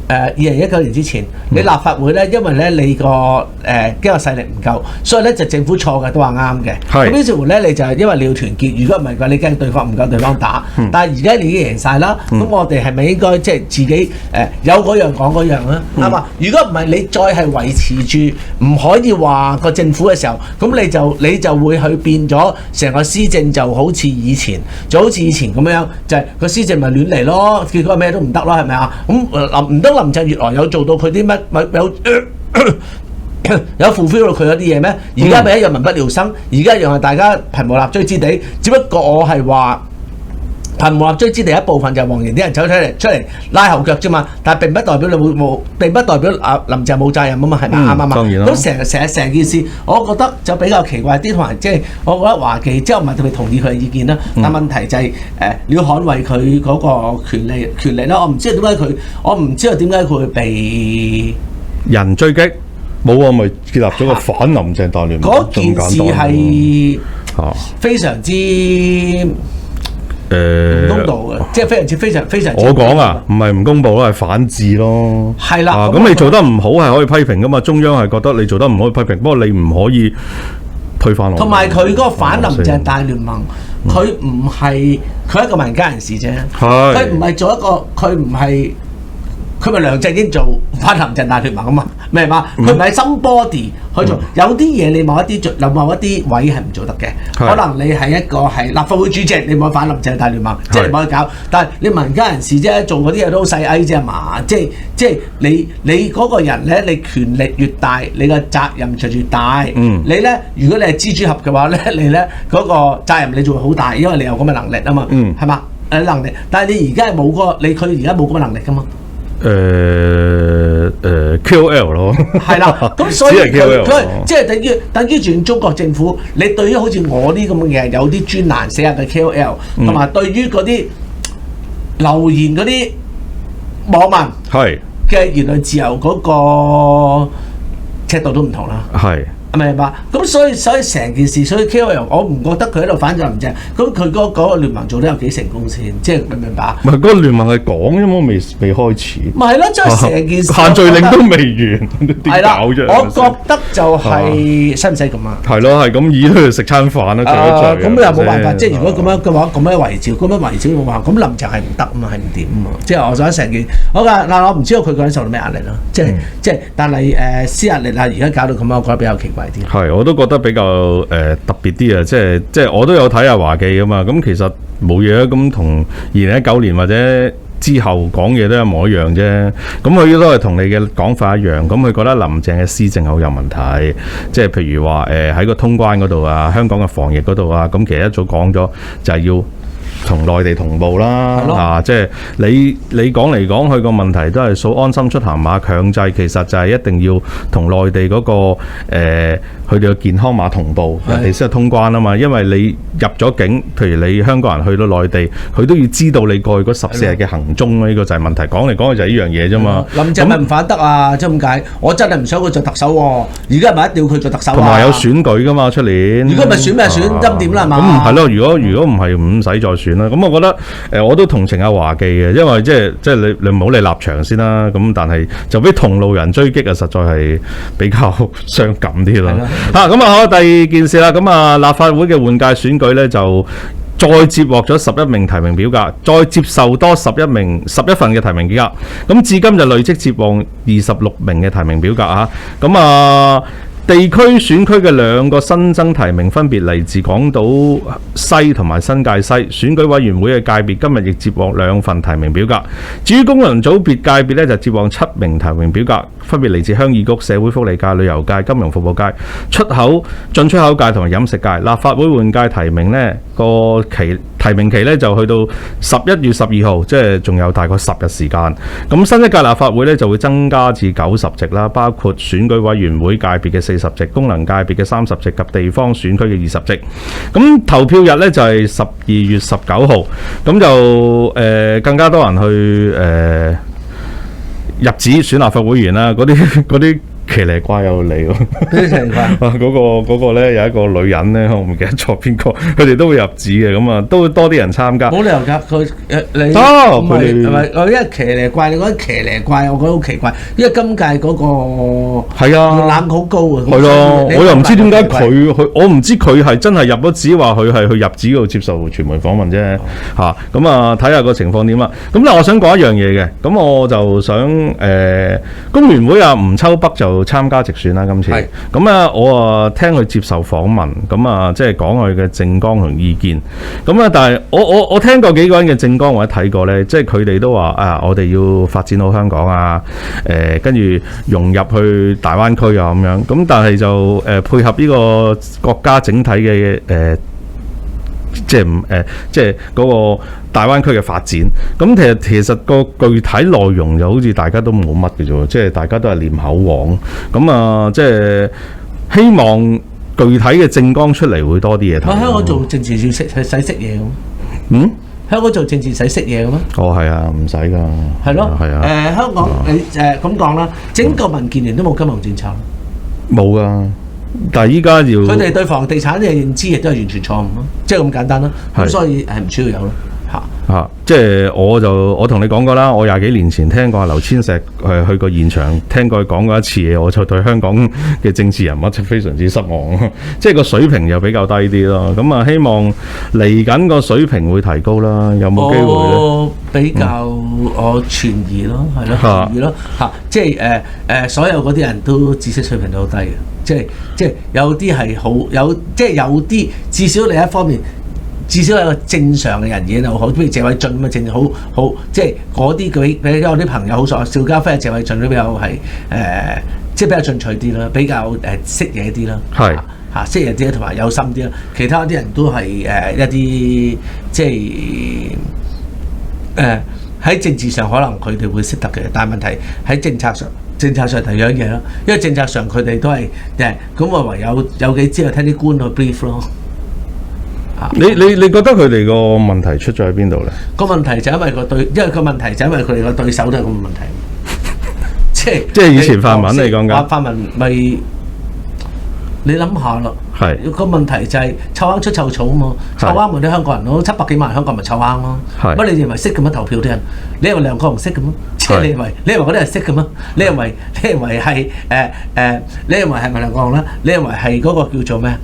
2019年之前，你立法會咧，因為咧你個經濟勢力唔夠，所以咧就政府錯嘅都話啱嘅。咁於是乎咧，你就係因為你要團結，如果唔係嘅話，你驚對方唔夠對方打。但係而家你已經贏晒啦，咁我哋係咪應該即係自己有嗰樣講嗰樣咧？啱嘛？如果唔係你再係維持住唔可以話個政府嘅時候，咁你就會去變咗成個施政就好似以前咁樣，就係個施政咪亂嚟咯，結果咩都唔得咯，係咪啊？咁唔得。林鄭月娥有做到佢啲乜有 fulfill 到佢嗰啲嘢咩？而家咪一樣民不聊生，而家一樣係大家貧無立錐之地。只不過我係話貧無立錐之地一部分就係黃營啲人走出嚟拉後腳啫嘛。但係並不代表你會冇，並不代表林鄭冇責任啊嘛，係咪啱啊嘛？咁成件事，我覺得就比較奇怪啲，同埋即係我覺得華記即係我唔係特別同意佢嘅意見啦。但問題就係你要捍衛佢嗰個權利啦。我唔知道點解佢會被人追擊，冇啊，咪建立咗個反林鄭大聯盟。嗰件事係非常之唔公道嘅，即係非常。我講啊，唔係唔公道咯，係反智咯。係啦，咁你做得唔好係可以批評噶嘛？中央係覺得你做得唔可以批評，不過你唔可以推翻我。同埋佢嗰個反林鄭大聯盟，佢唔係佢係一個民間人士啫，佢唔係做一個，佢咪梁振英做反林鄭大聯盟啊嘛？明嘛？佢唔係 somebody 去做，有啲嘢你某一啲位係唔做得嘅。可能你係一個係立法會主席，你唔可以反林鄭大聯盟，即係唔可以搞。但係你民間人士啫，做嗰啲嘢都好細矮啫嘛。即係你嗰個人咧，你權力越大，你個責任就越大。你咧，如果你係蜘蛛俠嘅話咧，你咧嗰個責任你就會好大，因為你有咁嘅能力啊嘛。係嘛？能力，但係你而家係冇佢而家冇咁嘅能力噶嘛。KOL 咯，係啦，咁所以佢即係等於全中國政府，你對於好似我啲咁嘅有啲專欄寫入嘅 KOL，同埋對於嗰啲留言嗰啲網民嘅言論自由嗰個尺度都唔同啦。明白？咁所以成件事，所以 KOL 我唔覺得佢喺度反對林鄭，咁佢嗰個聯盟做得有幾成功先？即係明唔明白？唔係嗰個聯盟係講啫嘛，未開始。咪係咯，即係成件事限聚令都未完，點搞啫？我覺得就係使唔使咁啊？係咯，係咁以都要食餐飯啦，咁又冇辦法。即係如果咁樣嘅話，咁樣圍剿冇辦法。咁林鄭係唔得啊嘛，係唔掂啊嘛。即係我想成件好㗎嗱，我唔知道佢嗰陣受到咩壓力咯。即係，但係施壓力啊，而家搞到咁樣，我覺得比較奇怪。係，我都覺得比較特別啲啊！即係我都有睇下華記噶嘛，咁其實冇嘢啊，咁同2019年或者之後講嘢都一模一樣啫。咁佢都係同你嘅講法一樣，咁佢覺得林鄭嘅施政好有問題，即係譬如話喺個通關嗰度啊，香港嘅防疫嗰度啊，咁其實一早講咗就係要同內地同步啦，即係你講嚟講去個問題都係掃安心出行碼強制，其實就係一定要同內地嗰個佢哋嘅健康碼同步，人哋先係通關啊嘛。因為你入咗境，譬如你香港人去到內地，佢都要知道你過去嗰14日嘅行蹤啊。呢個就係問題。講嚟講去就係呢樣嘢啫嘛。林鄭咪唔反得啊？即係咁解？我真係唔想佢做特首喎。而家係咪一定要佢做特首啊？同埋有選舉噶嘛，出年。如果唔係選咩選？咁點啦係嘛？咁係咯。如果唔係唔使再選。選啦。咁我覺得我都同情阿華記嘅，因為即係你唔好理立場先啦。咁但係就俾同路人追擊啊，實在係比較傷感啲咯。咁啊好，第二件事啦。咁啊立法會嘅換屆選舉咧就再接獲咗11名提名表格，再接受多11份嘅提名表格。咁至今就累積接獲26名嘅提名表格啊。咁啊地區選區嘅2個新增提名分別嚟自港島西同埋新界西。選舉委員會嘅界別今日亦接獲2份提名表格。至於功能組別界別咧，就接獲7名提名表格，分別嚟自鄉議局、社會福利界、旅遊界、金融服務界、進出口界同埋飲食界。立法會換屆提名呢個提名期咧就去到11月12號，即係仲有大概10日時間。咁新一屆立法會咧就會增加至90席啦，包括選舉委員會界別嘅40席、功能界別嘅30席及地方選區嘅20席。咁投票日咧就係12月19號，咁就更加多人去入紙選立法會議員啦，嗰啲奇離怪又嚟喎！咩情況？嗰個咧有一個女人咧，我唔記得咗邊個，佢哋都會入紙嘅，咁啊都會多啲人參加。冇理由㗎，你唔係我因為騎呢怪，你覺得騎呢怪，我覺得好奇怪，因為今屆嗰個係啊門檻好高啊。係咯，我又唔知點解我唔知佢係真係入咗紙，話佢係去入紙嗰度接受傳媒訪問啫嚇。咁啊睇下個情況點啦。咁但係我想講一樣嘢嘅，咁我就想工聯會吳秋北就參加直選啦，今次咁啊，我聽佢接受訪問，咁啊，即係講佢嘅政綱同意見，咁啊，但係我聽過幾個人嘅政綱或者睇過咧，即係佢哋都話啊，我哋要發展好香港啊，跟住融入去大灣區啊咁樣，咁但係就配合呢個國家整體嘅即係嗰個大灣區嘅發展，咁其實個具體內容就好似大家都冇乜嘅啫，即係大家都係念口簧，咁啊，即係希望具體嘅政綱出嚟會多啲嘢睇。香港做政治要使識嘢咁？香港做政治使識嘢嘅咩？哦，係啊，唔使㗎。係咯，係啊。香港你咁講啦，整個民建聯都冇金融政策。冇㗎。但係依家要佢哋對房地產嘅認知亦都係完全錯誤咯，即係咁簡單咯。咁所以唔需要有咯嚇。即係我同你講過啦，我20幾年前聽過劉千石去過現場，聽過佢講過一次嘢，我就對香港嘅政治人物非常之失望，即係個水平又比較低啲咯。咁啊，希望嚟緊個水平會提高啦，有冇機會咧？我比較我存疑咯，係咯，存疑咯嚇。即係所有嗰啲人都知識水平都好低嘅。即係有啲係好即係有啲至少另一方面，至少有個正常嘅人嘢又好，譬如謝偉俊咁嘅政好，即係嗰啲佢比較啲朋友好熟，邵家輝、謝偉俊都比較係即係比較進取啲啦，比較識嘢啲啦，係嚇識嘢啲同埋有心啲啦。其他啲人都係一啲即係喺政治上可能佢哋會識得嘅，但係問題喺政策上第二樣嘢咯，因為政策上佢哋都係咁，我唯有幾知道聽啲官去 brief 咯。你覺得佢哋個問題出咗喺邊度咧？個問題就因為個問題就因為佢哋個對手都係咁嘅問題，即係以前泛民嚟講緊。泛民咪你諗下咯，係個問題就係臭罌出臭草啊嘛，臭罌咪啲香港人咯，700幾萬香港人咪臭罌咯。乜你認為識咁樣投票啲人？你認為梁國雄識咁啊？即係你認為嗰啲人識咁啊？你認為係你認為係咪梁國雄啦？你認為係嗰個叫做咩？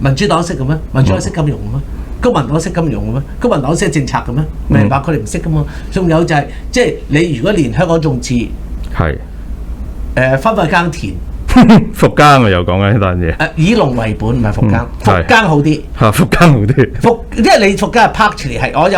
民主黨識嘅咩？民主黨識金融嘅咩？公民黨識金融嘅咩？公民黨識政策嘅咩？明白佢哋唔識噶嘛？仲有就係即係你如果連香港眾志係翻去耕田。復耕啊！又講緊呢單嘢。以農為本唔係復耕，復耕好啲。嚇，復耕好啲。因為你復耕係 partly 係我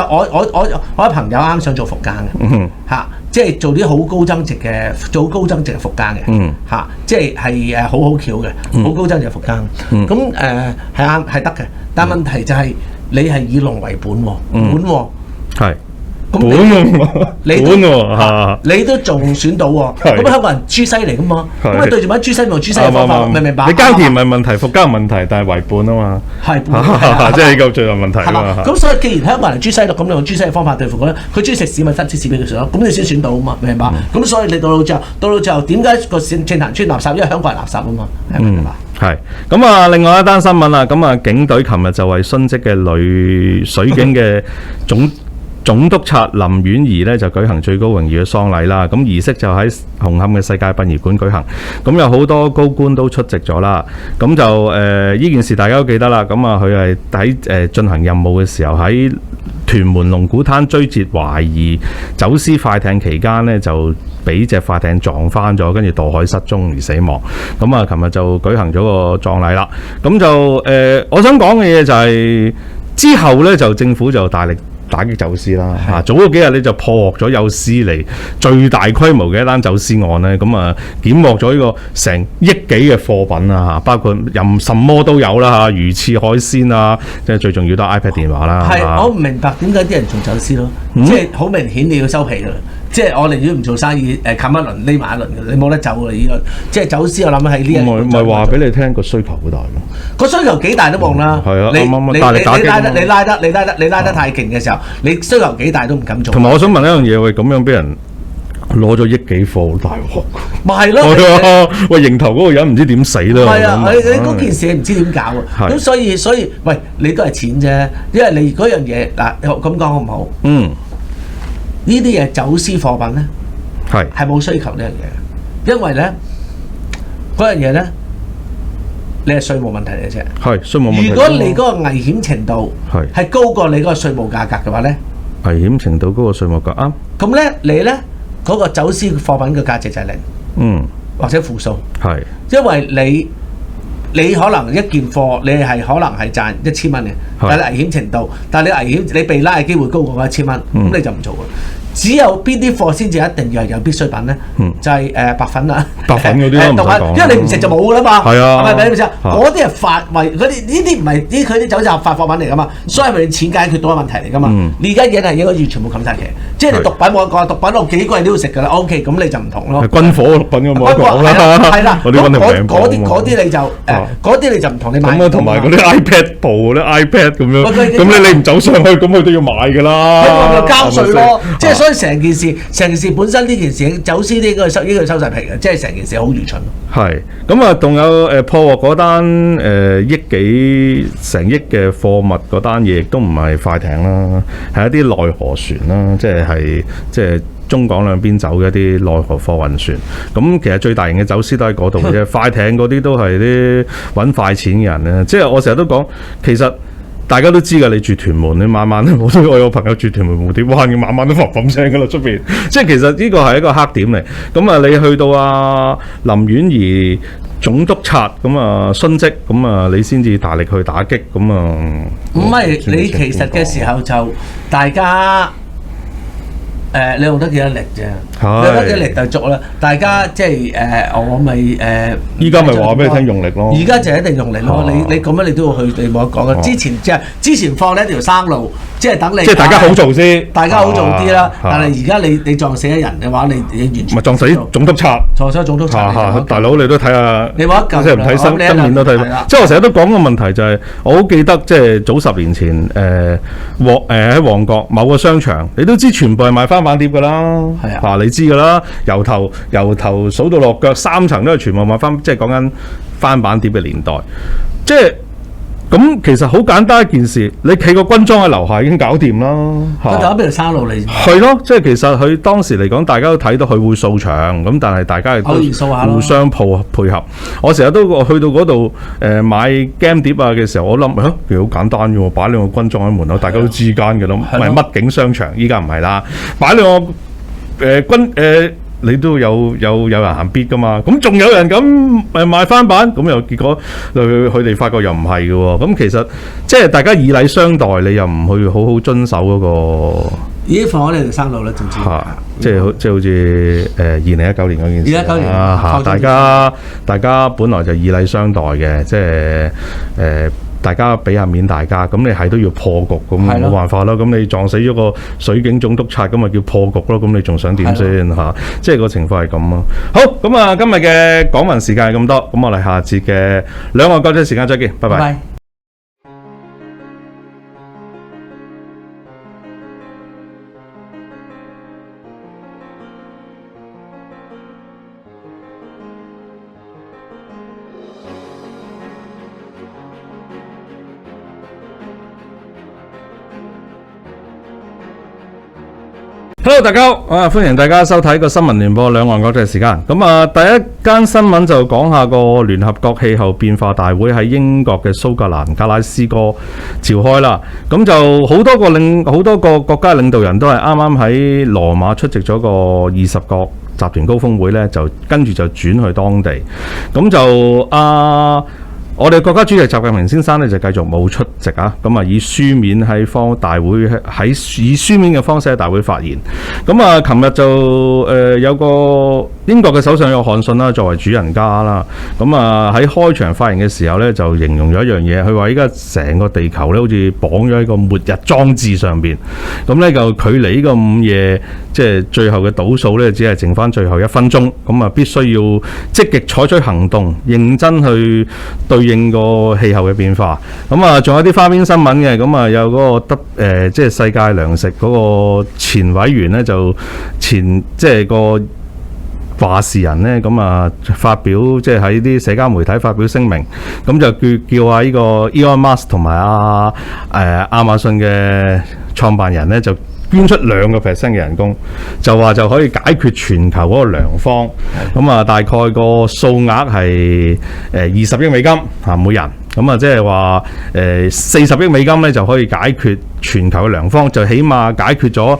有朋友啱想做復耕嘅。嚇，即係做啲好高增值嘅，做高增值嘅復耕嘅。嚇，即係好好巧嘅，好高增值嘅復耕。咁係啱係得嘅，但問題就係你係以農為本喎，本喎。係。本你都仲選到喎，咁香港人豬西嚟噶嘛，咁啊對住班豬西用豬西嘅方法，明唔明白？你耕田唔係問題，復耕問題，但係為本啊嘛，係即係呢個最大問題啊嘛。咁所以既然香港人係豬西咯，咁你用豬西嘅方法對付佢咧，佢中意食屎咪塞啲屎俾佢食咯，咁你先選到啊嘛，明白？咁所以你到最後點解個政壇出垃圾？因為香港人垃圾啊嘛，明唔明白？係咁啊！另外一單新聞啦，咁啊，警隊琴日就為殉職嘅女水警嘅總督察林婉儀呢，就舉行最高榮譽嘅喪禮啦。咁儀式就喺紅磡嘅世界殯儀館舉行。咁有好多高官都出席咗啦。咁就呢件事大家都記得啦。咁啊，佢係喺進行任務嘅時候喺屯門龍鼓灘追截懷疑走私快艇期間呢，就俾隻快艇撞翻咗，跟住墮海失蹤而死亡。咁啊，琴日就舉行咗個葬禮啦。咁就我想講嘅嘢就係之後呢，就政府就大力打擊走私啦，早嗰幾日你就破獲咗有史以嚟最大規模嘅一單走私案咧，咁啊檢獲咗呢個成億幾嘅貨品啊，包括什麼都有啦，魚翅海鮮啊，即係最重要都係 iPad 電話啦。係，我唔明白點解啲人仲走私咯，即係好明顯你要收皮㗎啦。即係我寧願唔做生意，冚一輪匿埋一輪嘅，你冇得走啊！依個即係走私，我諗喺呢一年。唔係話俾你聽個需求好大咯。個需求幾大都冇啦。係啊，你拉得太勁嘅時候，你需求幾大都唔敢做。同埋我想問一樣嘢，喂，咁樣俾人攞咗億幾貨，好大鑊。咪係咯。係啊，喂，迎頭嗰個人唔知點死啦。係啊，你嗰件事唔知點搞啊。咁所以，喂，你都係錢啫，因為你嗰樣嘢嗱咁講好唔好？嗯。呢啲嘢走私貨品咧，係冇需求呢樣嘢，因為咧嗰樣嘢咧，你係稅務問題嚟嘅啫。係稅務問題。如果你嗰個危險程度係高過你嗰個稅務價格嘅話咧，危險程度高過稅務價啱。咁咧你咧嗰個走私貨品嘅價值就係零，或者負數。係，因為你可能一件貨你係可能係賺1000蚊嘅，但係危險程度，但係你被拉嘅機會高過1000蚊，咁你就唔做嘅。只有邊啲貨先至一定要係有必需品咧？就係白粉啦，白粉嗰啲唔使講，因為你唔食就冇㗎啦嘛。係啊，係咪你知啊？嗰啲係法為嗰啲呢啲唔係佢啲走私合法貨品嚟㗎嘛，所以係咪錢解決到嘅問題嚟㗎嘛？你而家嘢係應該要全部冚晒嘅，即係你毒品冇得講，毒品我幾個人都要食㗎啦。OK， 咁你就唔同咯。軍火毒品咁冇得講啦，係啦，嗰啲你就唔同你買。咁啊，同埋嗰啲 iPad 部咧 iPad 咁樣，咁你唔走上去，咁佢都要買㗎啦。咁就交稅咯，即係。所以成件事本身呢件事走私應該收晒皮嘅，即係成件事好愚蠢。係咁啊，仲有破獲嗰單億幾成億嘅貨物嗰單嘢，亦都唔係快艇啦，係一啲內河船啦，即係中港兩邊走嘅一啲內河貨運船。咁其實最大型嘅走私都喺嗰度嘅啫，快艇嗰啲都係啲揾快錢嘅人咧。即係我成日都講，其實。大家都知㗎，你住屯門，你晚晚我有朋友住屯門蝴蝶灣嘅，晚晚都嘭嘭聲㗎啦出邊。即係其實呢個係一個黑點嚟。咁啊，你去到林婉儀總督察咁啊殉職，咁啊你先至大力去打擊咁啊。唔係你其實嘅時候就大家。你用得幾多力啫？你用得幾多力就足啦。大家即係我咪依家咪話俾你聽用力咯。而家就一定用力咯。你咁樣你都要去，你冇得講嘅。之前放你一條生路，即係等你。即係大家好做先。大家好做啲啦。但係而家你撞死一人嘅話，你完全。咪撞死總督察。撞死總督察。大佬你都睇下。你冇得救。即係唔睇新面都睇。即係我成日都講個問題就係，我好記得即係早10年前喺旺角某個商場，你都知全部係賣翻版碟㗎啦，你知㗎啦，由頭數到落腳3層都係全部賣翻，即係講緊翻版碟嘅年代，即係咁其實好簡單一件事，你企個軍裝喺樓下已經搞掂啦。佢就喺邊條山路嚟？係咯，即係其實佢當時嚟講，大家都睇到佢會掃場，咁但係大家亦都互相配合。我成日都去到嗰度買 game 碟啊嘅時候，我諗其實好簡單嘅喎，擺兩個軍裝喺門口，大家都知間嘅咯，唔係乜景商場，依家唔係啦，擺兩個你都有人行必㗎嘛？咁仲有人咁買翻版，咁又結果佢哋發覺又唔係嘅喎。咁其實即係大家以禮相待，你又唔去好好遵守嗰個。咦？放咗你條生路啦，總之。即係好似2019年嗰件事。2019年大家本來就以禮相待嘅，即係大家俾下面大家，咁你係都要破局，咁冇辦法啦。咁你撞死咗個水警總督察，咁咪叫破局咯。咁你仲想點先嚇？即係個情況係咁咯。好，咁啊，今日嘅講文時間係咁多，咁我哋下節嘅兩岸國際時間再見，拜拜。Hello， 大家好，歡迎大家收睇個新聞聯播兩岸國際時間。咁啊，第一間新聞就講下個聯合國氣候變化大會喺英國嘅蘇格蘭格拉斯哥召開啦。咁就好多個國家領導人都係啱啱喺羅馬出席咗個20國集團高峰會呢，就跟住就轉去當地。咁就我哋國家主席習近平先生咧就繼續冇出席啊，咁啊以書面喺以書面嘅方式喺大會發言。咁啊，琴日就有個英國嘅首相約翰遜啦，作為主人家啦，咁啊喺開場發言嘅時候咧就形容咗一樣嘢，佢話依家成個地球咧好似綁咗喺個末日裝置上邊，咁咧就距離呢個午夜即係最後嘅倒數咧，只係剩翻最後1分鐘，咁啊必須要積極採取行動，認真去對應個氣候嘅變化。咁啊仲有啲花邊新聞嘅，咁啊有嗰個即係世界糧食嗰個前委員咧，就即係個話事人咧，咁啊發表即係喺啲社交媒體發表聲明，咁就叫呢個 Elon Musk 同埋亞馬遜嘅創辦人咧就捐出2% 嘅人工，就話就可以解決全球嗰個糧荒。咁啊，大概個數額係20億美金每人。咁啊，即係話40億美金咧就可以解決全球嘅糧荒，就起碼解決咗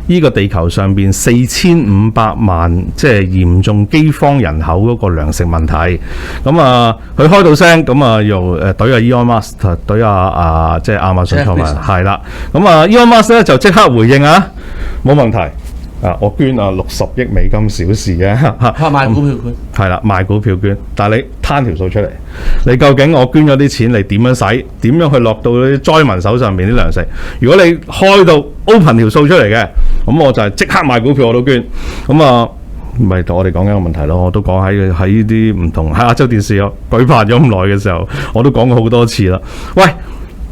呢個地球上邊4500萬即係嚴重饑荒人口嗰個糧食問題。咁啊，佢開到聲，咁啊又懟阿 Elon Musk 懟即係亞馬遜創辦人係啦。咁啊 Elon Musk 咧就即刻回應啊，冇問題。我捐60億美金小事嘅，賣股票捐係啦，賣股票捐，但係你攤條數出嚟，你究竟我捐咗啲錢你點樣使？點樣去落到啲災民手上面啲糧食？如果你開到 open 條數出嚟嘅，咁我就係即刻賣股票我都捐。咁啊，咪同我哋講緊個問題咯。我都講喺呢啲唔同喺亞洲電視有舉辦咗咁耐嘅時候，我都講過好多次啦。喂，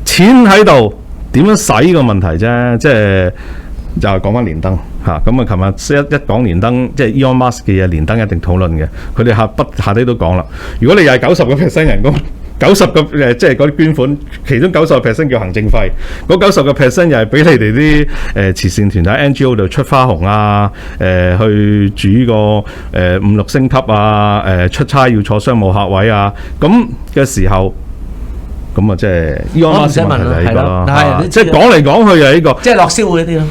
錢喺度點樣使個問題啫？即係就係講翻連登嚇，咁啊，琴日一講連登，即係 Elon Musk 嘅嘢，連登一定討論嘅。佢哋下低都講啦，如果你又係90% 人工，90個即係嗰啲捐款，其中90% 叫行政費，嗰90% 又係俾你哋啲慈善團體 NGO 度出花紅啊，去住呢個5、6星級啊，出差要坐商務客位啊，咁嘅時候。咁啊，即係 Elon Musk 問題就係呢個啦，即係講嚟講去就係呢個，即係樂施會嗰啲咯。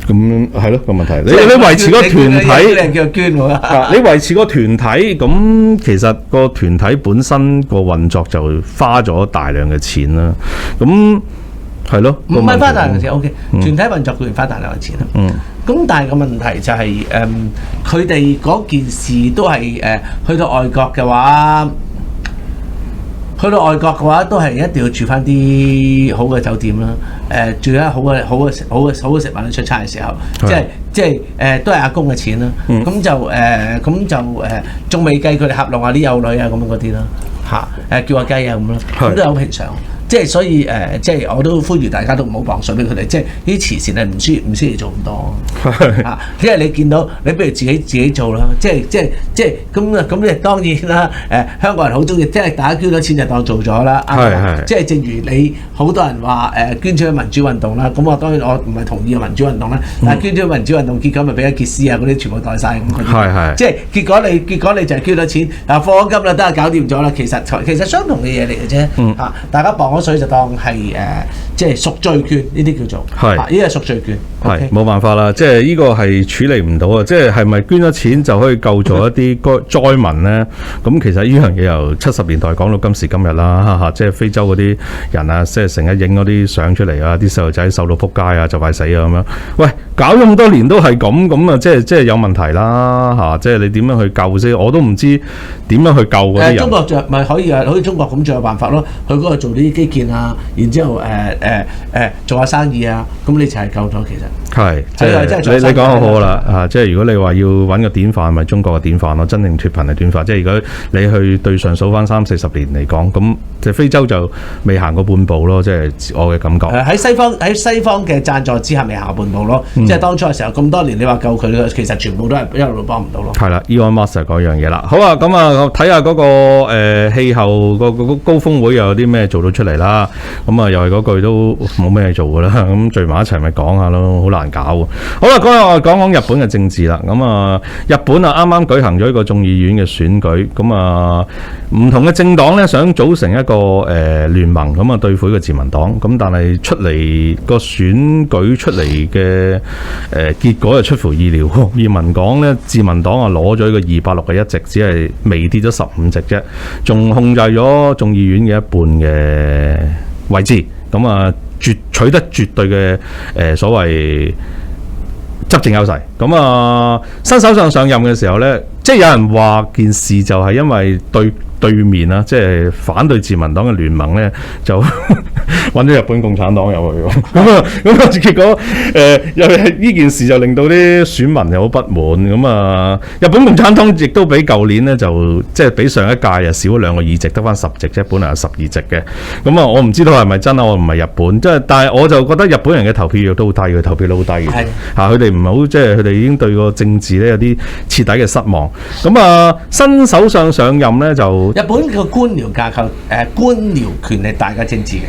咁係咯個問題，你維持個團體，叫捐你維持個團體，咁其實個團體本身個運作就花咗大量嘅錢啦。咁係咯，唔係花大量嘅錢 ，OK，團體運作固然花大量嘅錢啦。咁但係個問題就係佢哋嗰件事都係去到外國嘅話。都係一定要住翻啲好嘅酒店啦，住喺好嘅食物去出差嘅時候，即係都係阿公嘅錢啦。咁就仲未計佢哋合弄下啲幼女啊咁樣嗰啲啦，叫下雞啊咁咯，咁都好平常。即係所以即係我都呼籲大家都唔好磅水俾佢哋，即係呢啲慈善係唔需要做咁多因為你見到你不如自己做啦，即係咁你當然啦。香港人好中意，即係大家捐咗錢就當做咗啦，即係正如你好多人話捐咗去民主運動啦，咁我當然我唔係同意民主運動啦，但係捐咗去民主運動結果咪俾阿傑斯啊嗰啲全部袋晒咁嗰啲，即係結果你就係捐咗錢課金啦，都係搞掂咗啦。其實相同嘅嘢嚟嘅啫，大家磅咗水就當係即係贖罪券，呢啲叫做呢個係贖罪券，係冇辦法啦。即係呢個係處理唔到啊！即係咪捐咗錢就可以救助一啲災民咧？咁其實呢樣嘢由70年代講到今時今日啦，即係非洲嗰啲人啊，即係成日影嗰啲相出嚟啊，啲細路仔瘦到撲街啊，就快死啊咁樣。喂，搞咗咁多年都係咁啊，即係有問題啦即係你點樣去救先？我都唔知點樣去救嗰啲人。中國就咪可以好似中國咁仲有辦法咯，去嗰度做啲基建啊，然之後做下生意啊，咁你就係救咗其實。係，即係你講得好啦即係如果你話要揾個典範，咪中國嘅典範咯，真正脫貧嘅典範。即係如果你去對上數翻30-40年嚟講，咁即係非洲就未行過半步咯，即係我嘅感覺。喺西方嘅贊助之下未行過半步咯，即係當初嘅時候咁多年，你話救佢，其實全部都係一路都幫唔到咯。係啦 ，Elon Musk 就嗰樣嘢啦。好啊，咁啊睇下嗰個氣候個高峰會又有啲咩做到出嚟嚟啦。咁啊，又係嗰句都冇咩嘢做噶啦。咁聚埋一齊咪講下咯，好難搞喎。好啦，嗰日我講日本嘅政治啦。咁啊，日本啊啱啱舉行咗一個眾議院嘅選舉。咁啊，唔同嘅政黨咧想組成一個聯盟，咁啊對付呢個自民黨。咁但係出嚟個選舉出嚟嘅結果就出乎意料。移民黨咧，自民黨啊攞咗呢個261席，只係微跌咗15席啫，仲控制咗眾議院嘅一半嘅位置。咁啊，取得絕對嘅所謂執政優勢。咁啊，新首相上任嘅時候咧，即係有人話件事就係因為對面啦，即係反對自民黨嘅聯盟咧，就揾咗日本共產黨入去喎。咁結果又係呢件事就令到啲選民又好不滿。咁啊，日本共產黨亦都比舊年咧就即係比上一屆啊少咗2個議席，得翻10席啫，本來有12席嘅。咁啊，我唔知道係咪真啊，我唔係日本，即係但係我就覺得日本人嘅投票率都好低，佢投票率好低嘅。係嚇，佢哋唔係好即係佢哋已經對個政治咧有啲徹底嘅失望。咁啊，新首相上任咧就。日本嘅官僚架構，官僚權力大過政治嘅，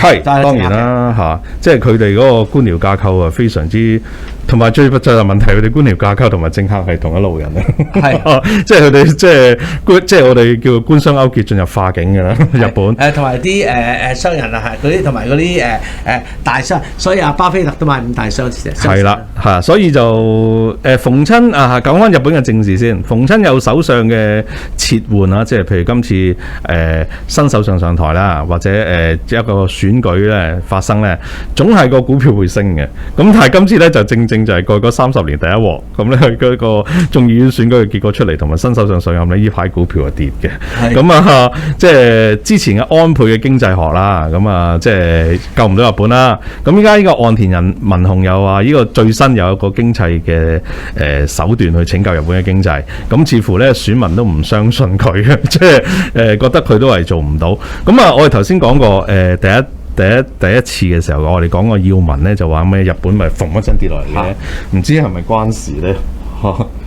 係當然啦嚇，即係佢哋嗰個官僚架構啊，非常之同埋最大問題，佢哋官僚架構同埋政客係同一路人啊，係即係佢哋即係我哋叫官商勾結進入化境嘅啦，日本同埋啲商人啊，係嗰啲同埋嗰啲大商，所以阿巴菲特都買5大商係啦嚇，所以就逢親啊講翻日本嘅政治先，逢親有首相嘅撤換啊，即係譬如今次新首相上台啦，或者一個選舉咧發生咧，總係個股票會升嘅。咁但係今次咧就正就係過嗰30年第一鑊，咁咧佢嗰個眾議院選舉嘅結果出嚟，同埋新首相上任咧，呢排股票係跌嘅。咁啊，即係之前嘅安倍嘅經濟學啦，咁啊，即係救唔到日本啦。咁依家呢個岸田文雄又話呢個最新有一個經濟嘅手段去拯救日本嘅經濟，咁似乎咧選民都唔相信佢嘅，即係覺得佢都係做唔到。咁啊，我哋頭先講過第一次嘅時候，我哋講個要聞咧，就話咩日本咪逢一陣跌落嚟嘅，唔知係咪關事咧？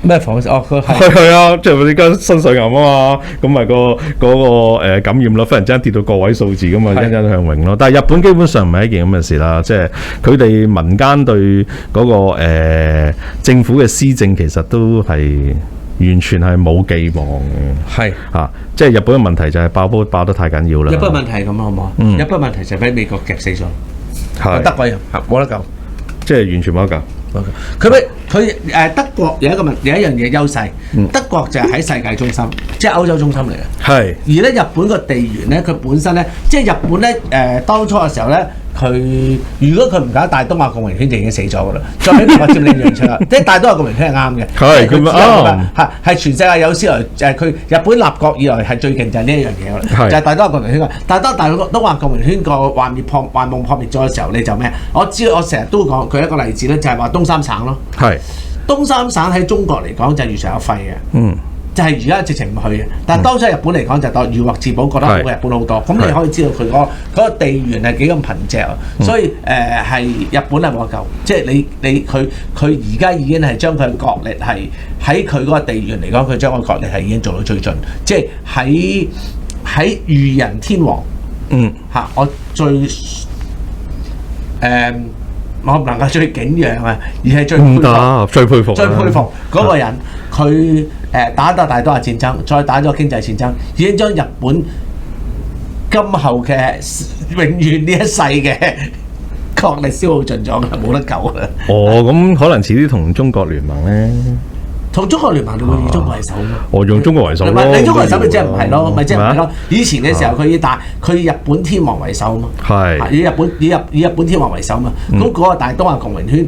咩逢哦，佢係啊，即係佢而家新上任啊嘛，咁咪嗰個感染率忽然之間跌到個位數字咁嘛，欣欣向榮咯。但係日本基本上唔係一件咁嘅事啦，即係佢哋民間對嗰個政府嘅施政其實都係完全係冇寄望嘅，係嚇，即係日本嘅問題就係爆煲爆得太緊要啦。日本問題咁好唔好？日本問題就俾美國夾死咗，德國人冇得救，即係完全冇得救。佢德國有一樣嘢優勢，德國就係喺世界中心，即係歐洲中心嚟嘅。係而咧日本個地緣咧，佢本身咧，即係日本咧當初嘅時候咧。如果佢唔搞大東亞共榮圈，就已經死咗噶啦。再俾美國佔領洋場啦，即係大東亞共榮圈係啱嘅。係咁啊，係全世界有史來佢日本立國以來係最勁就係呢一樣嘢啦，就係大東亞共榮圈。但係當大東亞共榮圈個幻夢破滅咗嘅時候，你就咩？我知我成日都講佢一個例子咧，就係話東三省咯。係東三省喺中國嚟講就係如常有廢嘅。就係而家直情唔去嘅，但係當初日本嚟講就當如獲至寶，覺得好過日本好多。咁你可以知道佢嗰個地緣係幾咁貧瘠，所以係日本係冇得救。即係佢而家已經係將佢嘅國力係喺佢嗰個地緣嚟講，佢將個國力係已經做到最盡。即係喺裕仁天皇，我我唔能夠最景仰啊，而係最佩服嗰個人。佢打大東亞戰爭，再打咗經濟戰爭，已經將日本今後嘅永遠呢一世嘅國力消耗盡咗啦，冇得救啦。咁可能遲啲同中國聯盟咧，同中國聯盟你會以中國為首嘛？我用中國為首咯，你中國為首咪即係唔係咯？咪即係唔係咯？以前嘅時候佢以日本天皇為首嘛，係以日本天皇為首嘛。咁嗰個大東亞共榮圈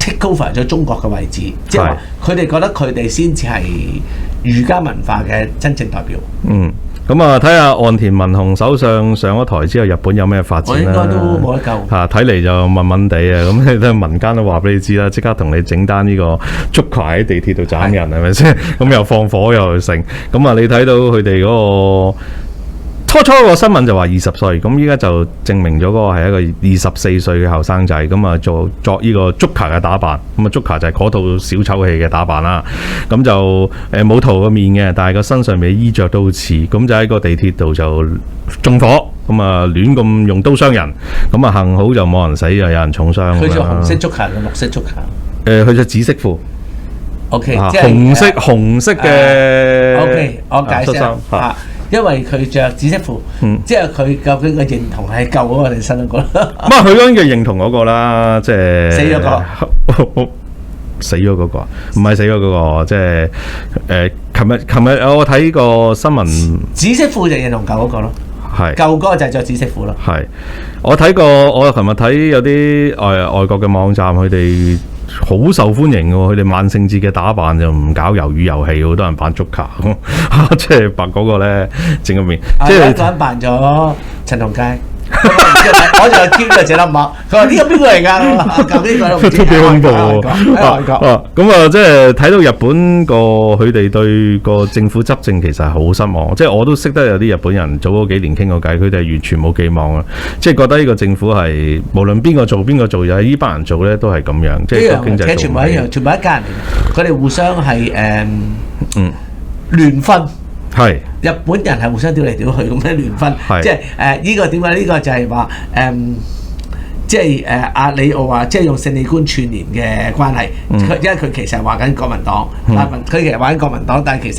take over 咗中國嘅位置，即係話佢哋覺得佢哋先至係儒家文化嘅真正代表。咁啊，睇下岸田文雄首相上咗台之後，日本有咩發展啦？我應該都冇得救嚇，睇嚟就悶悶地啊！咁你都民間都話俾你知啦，即刻同你整單呢個捉棋喺地鐵度斬人係咪先？咁又放火又成，咁啊你睇到佢哋嗰個初個新聞就話20歲，咁依家就證明咗嗰個係一個24歲嘅後生仔，咁啊作呢個 Joker 嘅打扮，咁啊 Joker 就係嗰套小丑戲嘅打扮啦。咁就冇塗個面嘅，但係個身上面嘅衣着都好似，咁就喺個地鐵度就縱火，咁啊亂咁用刀傷人，咁啊幸好就冇人死，又有人重傷。佢着紅色 Joker 定綠色 Joker？佢着紫色褲。OK，即係紅色嘅。OK，我解釋嚇。因為佢着紫色褲，即係佢究竟嘅認同係舊嗰個定新嗰個？咁啊，佢嗰個認同嗰個啦，即係死咗個，死咗嗰個，唔係死咗嗰個，即係琴日我睇個新聞，紫色褲就認同舊嗰個咯，係舊嗰個就係着紫色褲咯。係我睇過，我琴日睇有啲外國嘅網站，佢哋好受歡迎嘅喎，佢哋萬聖節嘅打扮就唔搞魷魚遊戲，好多人扮 Joker，即係扮嗰個咧整個面，即係一個人扮咗陳同佳。我就 keep 咗隻粒墨，佢話呢個邊個嚟㗎？究竟都幾恐怖喎！咁啊，即係睇到日本佢哋對個政府執政其實係好失望。即係我都識得有啲日本人早嗰幾年傾過偈，佢哋係完全冇寄望啊！即係覺得呢個政府係無論邊個做，又係呢班人做咧都係咁樣。即係個經濟其實全部一樣，全部一家人嚟。佢哋互相係聯婚。係日本人係互相屌嚟屌去咁樣聯婚，即係呢個點解？呢個就係話即係阿里奧話，即係用勝利觀串聯嘅關係。因為佢其實係話緊國民黨，佢其實話緊國民黨，但係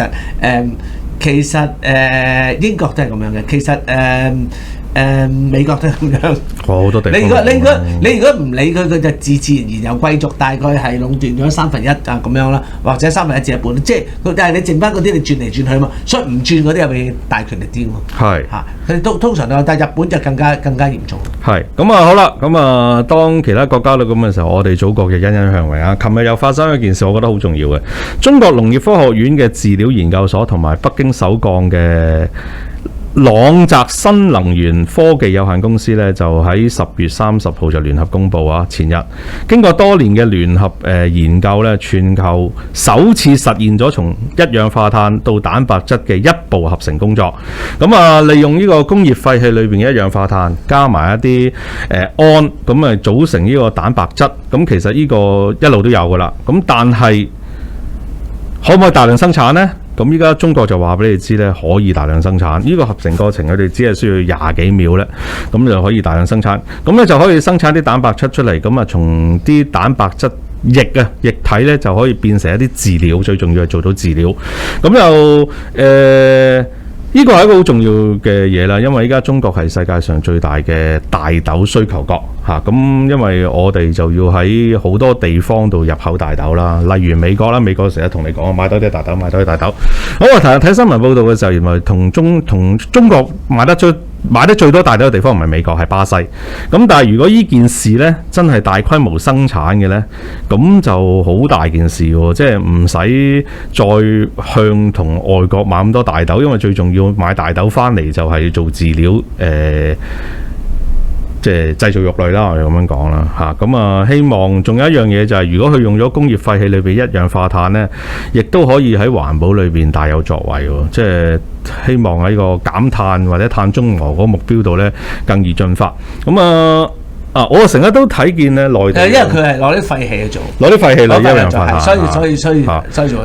其實英國都係咁樣嘅。其實美國都係咁樣。好多地方。你如果唔理佢，佢就自然有貴族，大概係壟斷咗1/3啊咁樣啦，或者1/3至1半。即係但係你剩翻嗰啲，你轉嚟轉去嘛，所以唔轉嗰啲係咪大權力啲喎？係嚇，佢哋都通常都有，但係日本就更加嚴重。係咁啊，好啦，咁啊，當其他國家都咁嘅時候，我哋祖國嘅欣欣向榮啊！琴日又發生一件事，我覺得好重要嘅，中國農業科學院嘅飼料研究所同埋北京首鋼嘅朗澤新能源科技有限公司咧，就喺10月30號就聯合公佈啊！前日經過多年嘅聯合研究咧，全球首次實現咗從一氧化碳到蛋白質嘅一步合成工作。咁啊，利用呢個工業廢氣裏邊嘅一氧化碳加埋一啲氨，咁啊組成呢個蛋白質。咁其實呢個一路都有噶啦。咁但係可唔可以大量生產呢？咁依家中國就話俾你知咧，可以大量生產。呢個合成過程佢哋只係需要20幾秒咧，咁就可以大量生產。咁咧就可以生產啲蛋白質出嚟。咁啊，從啲蛋白質液體咧就可以變成一啲飼料，最重要係做到飼料。咁就呢個係一個好重要嘅嘢啦，因為依家中國係世界上最大嘅大豆需求國嚇，咁因為我哋就要喺好多地方度入口大豆啦，例如美國啦，美國成日同你講買多啲大豆，買多啲大豆。好，我睇新聞報道嘅時候，原來同中國買得最多大豆嘅地方唔係美國，係巴西。咁但係如果呢件事呢真係大規模生產嘅呢，咁就好大件事喎，即係唔使再向同外國買咁多大豆，因為最重要買大豆翻嚟就係做飼料，即係製造肉類啦，我哋咁樣講啦嚇。咁啊，希望仲有一樣嘢就係，如果佢用咗工業廢氣裏邊一氧化碳呢，亦都可以喺環保裏邊大有作為喎。即係希望喺個減碳或者碳中和嗰個目標度呢更易進發。咁我成日都睇見咧內地，因為佢係攞啲廢氣去做，攞啲廢氣嚟一氧化碳，所以做。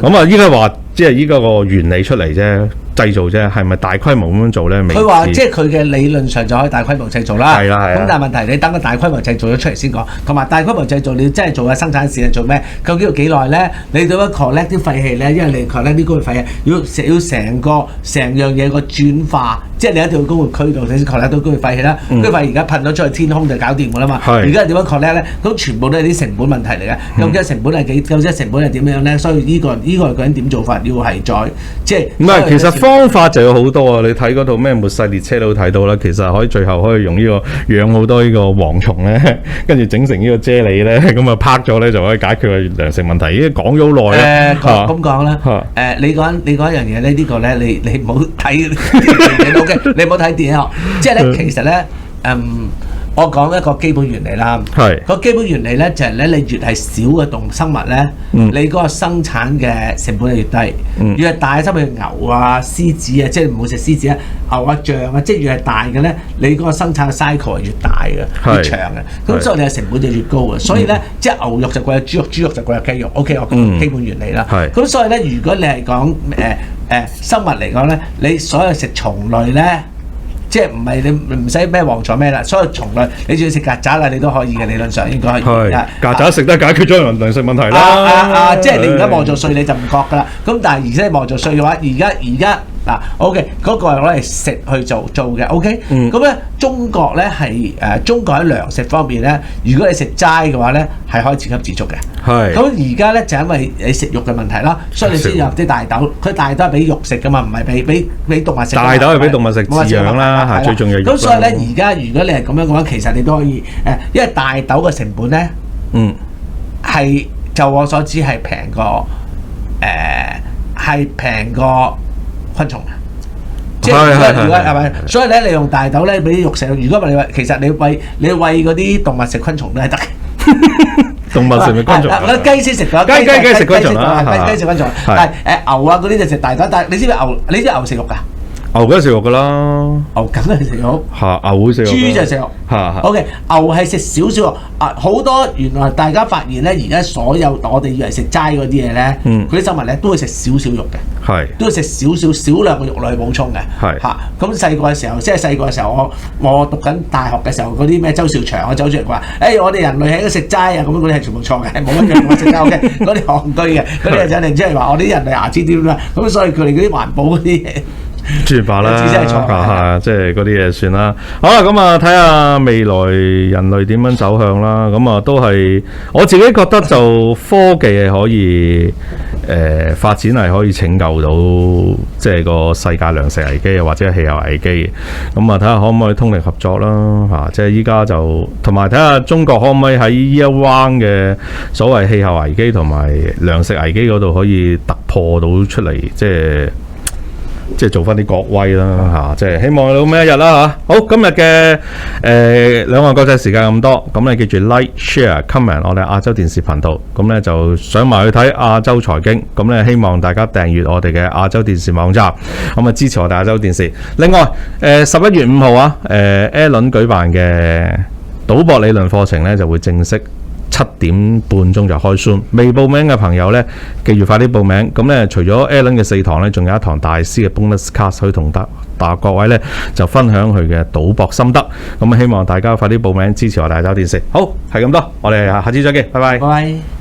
咁啊，依家話即係依家個原理出嚟啫。製造啫，係咪大規模咁樣做咧？佢話即係佢嘅理論上就可以大規模製造啦。係啦，係。咁但係問題，你等個大規模製造咗出嚟先講，同埋大規模製造你真係做嘅生產線係做咩？究竟要幾耐咧？你對一 collect 啲廢氣咧，因為你 collect 啲工業廢氣，要成樣嘢個轉化，即係你一定要工業區度先 collect 到工業廢氣啦。工業廢氣而家噴咗出去天空就搞掂㗎啦嘛。而家點樣 collect 咧？咁全部都係啲成本問題嚟嘅。究竟成本係幾？究竟成本係點樣咧？所以呢個究竟點做法？要係再即係唔係其實方法就有好多啊！你睇嗰套咩末世列車都睇到啦，其實最後可以用呢個養好多呢個蝗蟲咧，跟住整成呢個啫喱咧，咁啊拍咗咧就可以解決個糧食問題。已經講咗好耐啦。咁講啦。你講一樣嘢咧，呢個咧你唔好睇電影 OK， 你唔好睇電影學。即係咧，其實咧，我講一個基本原理啦。係個基本原理咧就係咧，你越係少嘅動生物咧，你嗰個生產嘅成本係越低。越係大嘅生物，牛啊、獅子啊，即係唔好食獅子啊、牛啊、象啊，即係越係大嘅咧，你嗰個生產嘅 cycle 係越大嘅、越長嘅。咁所以你嘅成本就越高嘅。所以咧，即係牛肉就貴過豬肉，豬肉就貴過雞肉。OK， 我講基本原理啦。咁所以咧，如果你係講生物嚟講咧，你所有食蟲類咧。即係唔係你唔使咩蝗蟲咩啦，所有蟲類你仲要食曱甴啦，你都可以嘅，理論上應該可以。係曱甴食得解決咗糧食問題啦。即係你而家望做稅你就唔覺㗎啦。咁但係而家望做稅嘅話，而家嗱 OK 嗰個係攞嚟食去做嘅 OK。咁咧中國咧係中國喺糧食方面咧，如果你食齋嘅話咧係可以自給自足嘅。係。咁而家咧就因為你食肉嘅問題啦，所以你先有啲大豆。佢大豆係俾肉食㗎嘛，唔係俾動物食。大豆係俾動物食飼養啦，係最重要。咁所以咧，而家如果你係咁樣嘅話，其實你都可以因為大豆嘅成本咧，係就我所知係平過昆蟲嘅。即係如果係咪？所以咧，你用大豆咧俾啲肉食，如果唔係你話，其實你餵嗰啲動物食昆蟲都係得嘅。動物食咪昆蟲？雞先食㗎，雞食昆蟲啦，雞食昆蟲。但係牛啊嗰啲就食大豆，但係你知唔知牛食肉㗎？牛梗係食肉㗎啦，牛梗係食肉。嚇，牛會食肉。豬就食肉。OK， 牛係食少少肉。好多原來大家發現咧，而家所有我哋以為食齋嗰啲嘢咧，嗰啲生物咧都會食少少肉嘅。係。都會食少量嘅肉類補充嘅。係。嚇，咁細個嘅時候，即係細個嘅時候，我讀緊大學嘅時候，嗰啲咩周兆祥走出嚟話，我哋人類係應該食齋啊，咁嗰啲係全部錯嘅，係冇乜嘢食齋 OK，嗰啲戇居嘅，嗰啲就嚟即係話我啲人類牙齒點啦，咁所以佢哋嗰啲環保嗰啲嘢。轉化啦，即係嗰啲嘢算啦。好啦，咁啊睇下未來人類點樣走向啦。咁啊都係我自己覺得就科技係可以發展係可以拯救到即係個世界糧食危機啊，或者氣候危機。咁啊睇下可唔可以通力合作啦嚇。即係依家就同埋睇下中國可唔可以喺呢一彎嘅所謂氣候危機同埋糧食危機嗰度可以突破到出嚟，即係做翻啲國威啦嚇，即係希望到咩一日啦嚇。好，今日嘅兩岸國際時間咁多，咁你記住 like、share、comment 我哋亞洲電視頻道，咁咧就上埋去睇亞洲財經，咁咧希望大家訂閱我哋嘅亞洲電視網站，咁啊支持我哋亞洲電視。另外11月5號啊，Alan 舉辦嘅賭博理論課程咧就會正式7點半鐘就開 Zoom， 未報名嘅朋友呢，記住快啲報名。咁呢，除咗 Alan 嘅4堂呢，仲有一堂大師嘅 bonus class 可以同各位呢就分享佢嘅賭博心得。咁希望大家快啲報名支持我哋亞洲電視。好，係咁多，我哋下次再見，拜拜。拜拜。